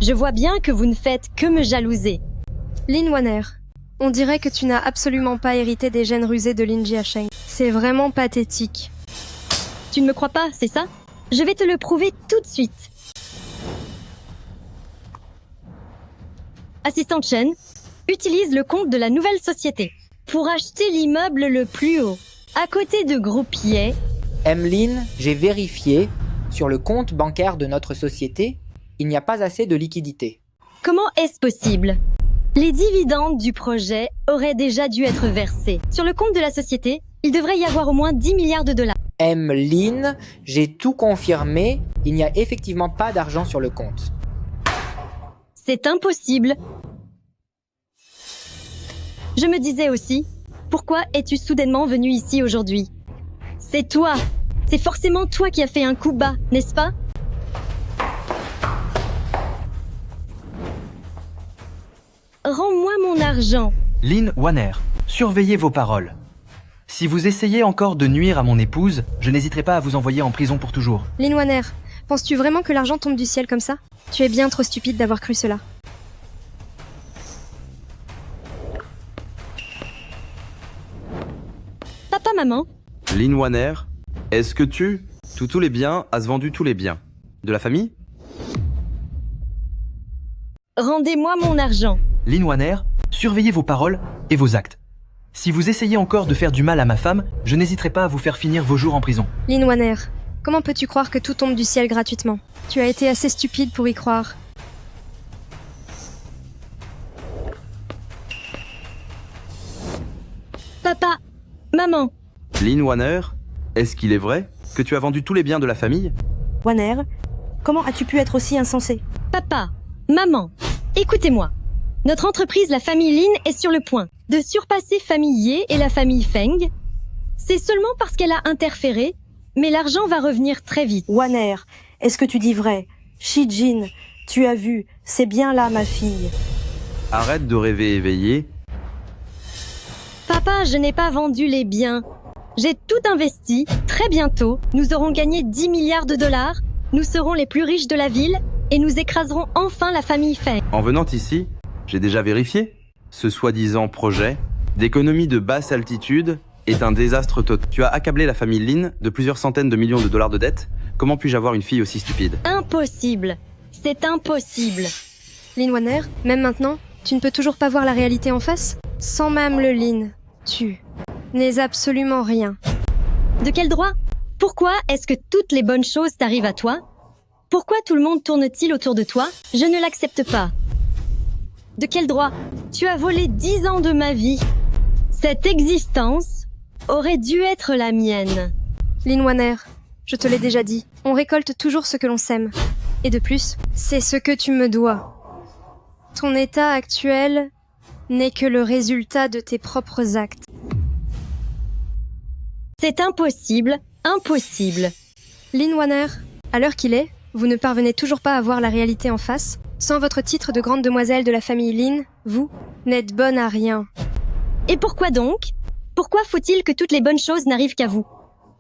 Je vois bien que vous ne faites que me jalouser. Lin Wanner, on dirait que tu n'as absolument pas hérité des gènes rusés de Lin Jiasheng. C'est vraiment pathétique. Tu ne me crois pas, c'est ça? Je vais te le prouver tout de suite. Assistante Chen, utilise le compte de la nouvelle société pour acheter l'immeuble le plus haut, à côté de Groupier. Emeline, j'ai vérifié. Sur le compte bancaire de notre société, il n'y a pas assez de liquidités. Comment est-ce possible? Les dividendes du projet auraient déjà dû être versés. Sur le compte de la société, il devrait y avoir au moins 10 milliards de dollars. Emeline, j'ai tout confirmé. Il n'y a effectivement pas d'argent sur le compte. C'est impossible. Je me disais aussi, pourquoi es-tu soudainement venu ici aujourd'hui? C'est toi. C'est forcément toi qui as fait un coup bas, n'est-ce pas? Rends-moi mon argent. Lin Wanner, surveillez vos paroles. Si vous essayez encore de nuire à mon épouse, je n'hésiterai pas à vous envoyer en prison pour toujours. Lin Wanner, penses-tu vraiment que l'argent tombe du ciel comme ça? Tu es bien trop stupide d'avoir cru cela. Papa, maman. Lin Wanner, est-ce que tous les biens, as vendu tous les biens de la famille? Rendez-moi mon argent. Lin Wanner, surveillez vos paroles et vos actes. Si vous essayez encore de faire du mal à ma femme, je n'hésiterai pas à vous faire finir vos jours en prison. Lin Wanner, comment peux-tu croire que tout tombe du ciel gratuitement? Tu as été assez stupide pour y croire. Papa, maman. Lin Wanner, est-ce qu'il est vrai que tu as vendu tous les biens de la famille? Wanner, comment as-tu pu être aussi insensé? Papa, maman, écoutez-moi. Notre entreprise, la famille Lin, est sur le point de surpasser famille Ye et la famille Feng. C'est seulement parce qu'elle a interféré, mais l'argent va revenir très vite. Wanner, est-ce que tu dis vrai? Shijin, tu as vu, c'est bien là ma fille. Arrête de rêver éveillé. Papa, je n'ai pas vendu les biens. J'ai tout investi. Très bientôt, nous aurons gagné 10 milliards de dollars. Nous serons les plus riches de la ville et nous écraserons enfin la famille Feng. En venant ici, j'ai déjà vérifié. Ce soi-disant projet d'économie de basse altitude est un désastre total. Tu as accablé la famille Lin de plusieurs centaines de millions de dollars de dettes. Comment puis-je avoir une fille aussi stupide? Impossible. C'est impossible. Lin Wanner, même maintenant, tu ne peux toujours pas voir la réalité en face? Sans même le Lin, tu n'es absolument rien. De quel droit? Pourquoi est-ce que toutes les bonnes choses t'arrivent à toi? Pourquoi tout le monde tourne-t-il autour de toi? Je ne l'accepte pas. De quel droit? Tu as volé 10 ans de ma vie. Cette existence aurait dû être la mienne. Lin Wanner, je te l'ai déjà dit, on récolte toujours ce que l'on sème. Et de plus, c'est ce que tu me dois. Ton état actuel n'est que le résultat de tes propres actes. C'est impossible, impossible. Lin Wanner, à l'heure qu'il est, vous ne parvenez toujours pas à voir la réalité en face. Sans votre titre de grande demoiselle de la famille Lin, vous n'êtes bonne à rien. Et pourquoi donc? Pourquoi faut-il que toutes les bonnes choses n'arrivent qu'à vous?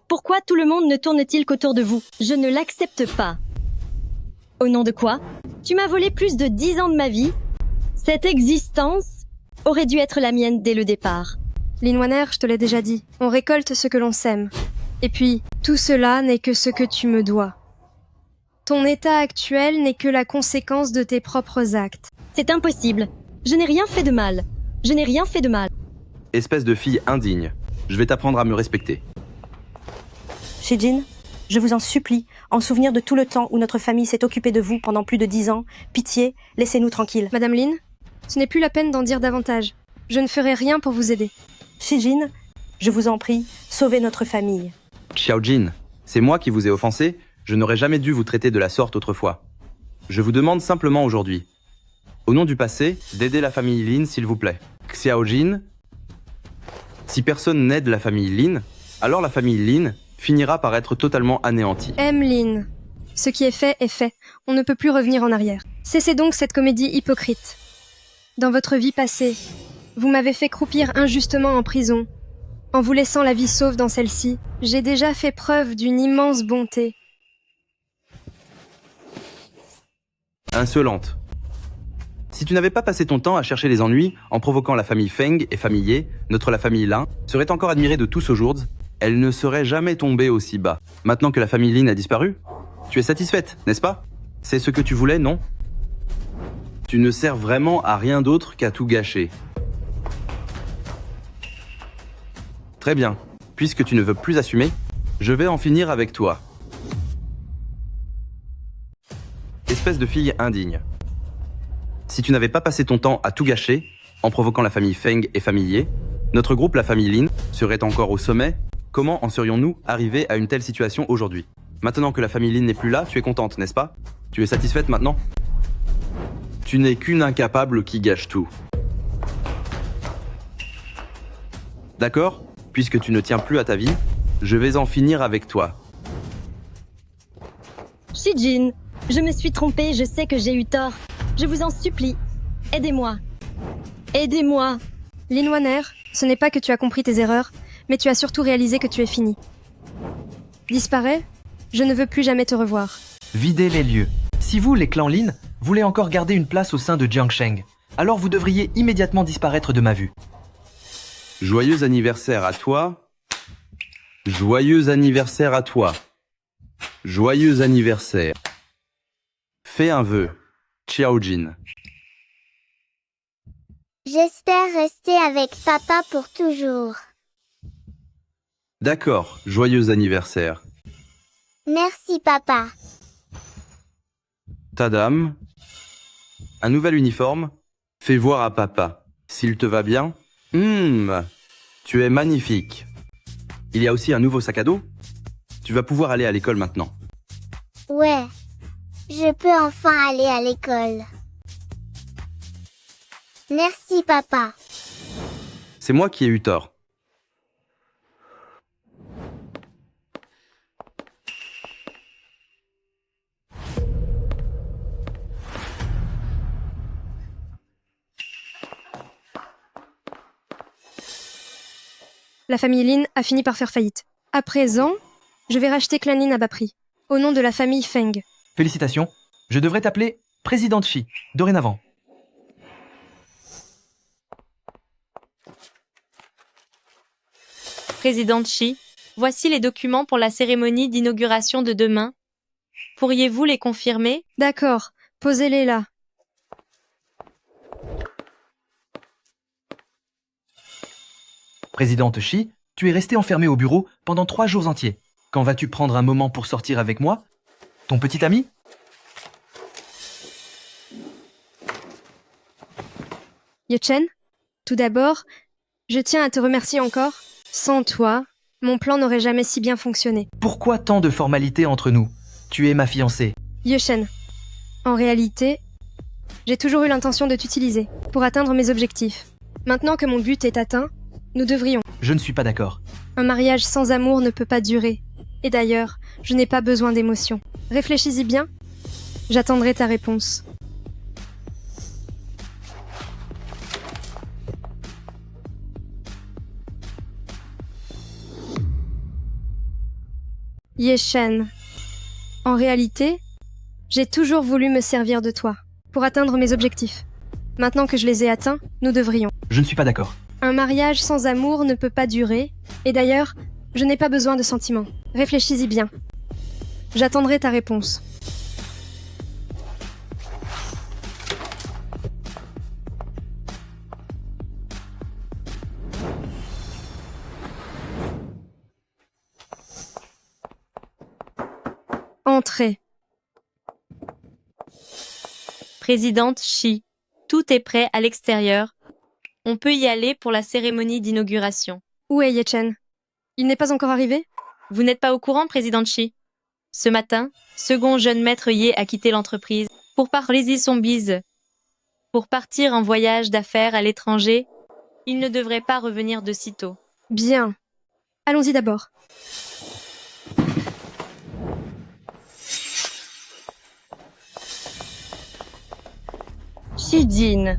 Pourquoi tout le monde ne tourne-t-il qu'autour de vous? Je ne l'accepte pas. Au nom de quoi? Tu m'as volé plus de 10 ans de ma vie. Cette existence aurait dû être la mienne dès le départ. Lin Wanner, je te l'ai déjà dit, on récolte ce que l'on sème. Et puis, tout cela n'est que ce que tu me dois. Ton état actuel n'est que la conséquence de tes propres actes. C'est impossible. Je n'ai rien fait de mal. Je n'ai rien fait de mal. Espèce de fille indigne. Je vais t'apprendre à me respecter. Shijin, je vous en supplie, en souvenir de tout le temps où notre famille s'est occupée de vous pendant plus de 10 ans, pitié, laissez-nous tranquilles. Madame Lin, ce n'est plus la peine d'en dire davantage. Je ne ferai rien pour vous aider. Shijin, je vous en prie, sauvez notre famille. Xiaojin, c'est moi qui vous ai offensé. Je n'aurais jamais dû vous traiter de la sorte autrefois. Je vous demande simplement aujourd'hui, au nom du passé, d'aider la famille Lin, s'il vous plaît. Xiaojin, si personne n'aide la famille Lin, alors la famille Lin finira par être totalement anéantie. Lin, ce qui est fait est fait. On ne peut plus revenir en arrière. Cessez donc cette comédie hypocrite. Dans votre vie passée, vous m'avez fait croupir injustement en prison. En vous laissant la vie sauve dans celle-ci, j'ai déjà fait preuve d'une immense bonté. Insolente. Si tu n'avais pas passé ton temps à chercher les ennuis en provoquant la famille Feng et famille Ye, la famille Lin serait encore admirée de tous aux jours, elle ne serait jamais tombée aussi bas. Maintenant que la famille Lin a disparu, tu es satisfaite, n'est-ce pas? C'est ce que tu voulais, non? Tu ne sers vraiment à rien d'autre qu'à tout gâcher. Très bien. Puisque tu ne veux plus assumer, je vais en finir avec toi. Espèce de fille indigne. Si tu n'avais pas passé ton temps à tout gâcher, en provoquant la famille Feng et famille Ye, notre groupe, la famille Lin, serait encore au sommet. Comment en serions-nous arrivés à une telle situation aujourd'hui? Maintenant que la famille Lin n'est plus là, tu es contente, n'est-ce pas? Tu es satisfaite maintenant? Tu n'es qu'une incapable qui gâche tout. D'accord? Puisque tu ne tiens plus à ta vie, je vais en finir avec toi. Shijin, je me suis trompée, je sais que j'ai eu tort. Je vous en supplie, aidez-moi. Aidez-moi. Lin Wanner, ce n'est pas que tu as compris tes erreurs, mais tu as surtout réalisé que tu es fini. Disparais, je ne veux plus jamais te revoir. Videz les lieux. Si vous, les clans Lin, voulez encore garder une place au sein de Jiangsheng, alors vous devriez immédiatement disparaître de ma vue. Joyeux anniversaire à toi. Joyeux anniversaire à toi. Joyeux anniversaire. Fais un vœu. Xiaojin. J'espère rester avec papa pour toujours. D'accord, joyeux anniversaire. Merci papa. Ta dame. Un nouvel uniforme. Fais voir à papa. S'il te va bien. Tu es magnifique. Il y a aussi un nouveau sac à dos. Tu vas pouvoir aller à l'école maintenant. Ouais. Je peux enfin aller à l'école. Merci papa. C'est moi qui ai eu tort. La famille Lin a fini par faire faillite. À présent, je vais racheter Clan Lin à bas prix, au nom de la famille Feng. Félicitations, je devrais t'appeler Présidente Shi, dorénavant. Présidente Shi, voici les documents pour la cérémonie d'inauguration de demain. Pourriez-vous les confirmer? D'accord, posez-les là. Présidente Shi, tu es restée enfermée au bureau pendant 3 jours entiers. Quand vas-tu prendre un moment pour sortir avec moi? Ton petit ami? Ye-Chen, tout d'abord, je tiens à te remercier encore. Sans toi, mon plan n'aurait jamais si bien fonctionné. Pourquoi tant de formalités entre nous? Tu es ma fiancée. Ye-Chen, en réalité, j'ai toujours eu l'intention de t'utiliser pour atteindre mes objectifs. Maintenant que mon but est atteint, nous devrions. Je ne suis pas d'accord. Un mariage sans amour ne peut pas durer. Et d'ailleurs, je n'ai pas besoin d'émotions. Réfléchis-y bien. J'attendrai ta réponse. Ye-Chen, en réalité, j'ai toujours voulu me servir de toi pour atteindre mes objectifs. Maintenant que je les ai atteints, nous devrions. Je ne suis pas d'accord. Un mariage sans amour ne peut pas durer. Et d'ailleurs, je n'ai pas besoin de sentiments. Réfléchis-y bien. J'attendrai ta réponse. Entrez. Présidente Shi, tout est prêt à l'extérieur. On peut y aller pour la cérémonie d'inauguration. Où est Ye-Chen? Il n'est pas encore arrivé? Vous n'êtes pas au courant, Présidente Shi? Ce matin, second jeune maître Ye a quitté l'entreprise pour parler son bise. Pour partir en voyage d'affaires à l'étranger, il ne devrait pas revenir de sitôt. Bien. Allons-y d'abord. Shijin,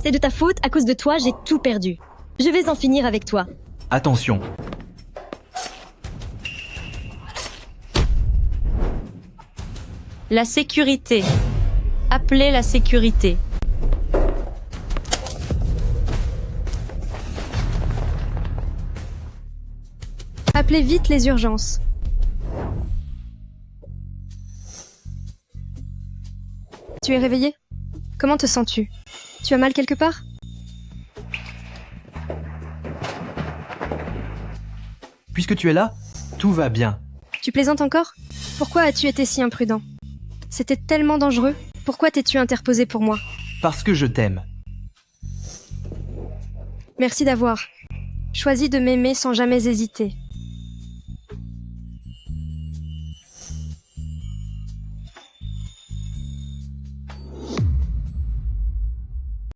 c'est de ta faute, à cause de toi, j'ai tout perdu. Je vais en finir avec toi. Attention. La sécurité. Appelez la sécurité. Appelez vite les urgences. Tu es réveillé? Comment te sens-tu? Tu as mal quelque part? Puisque tu es là, tout va bien. Tu plaisantes encore? Pourquoi as-tu été si imprudent? C'était tellement dangereux. Pourquoi t'es-tu interposé pour moi? Parce que je t'aime. Merci d'avoir choisi de m'aimer sans jamais hésiter.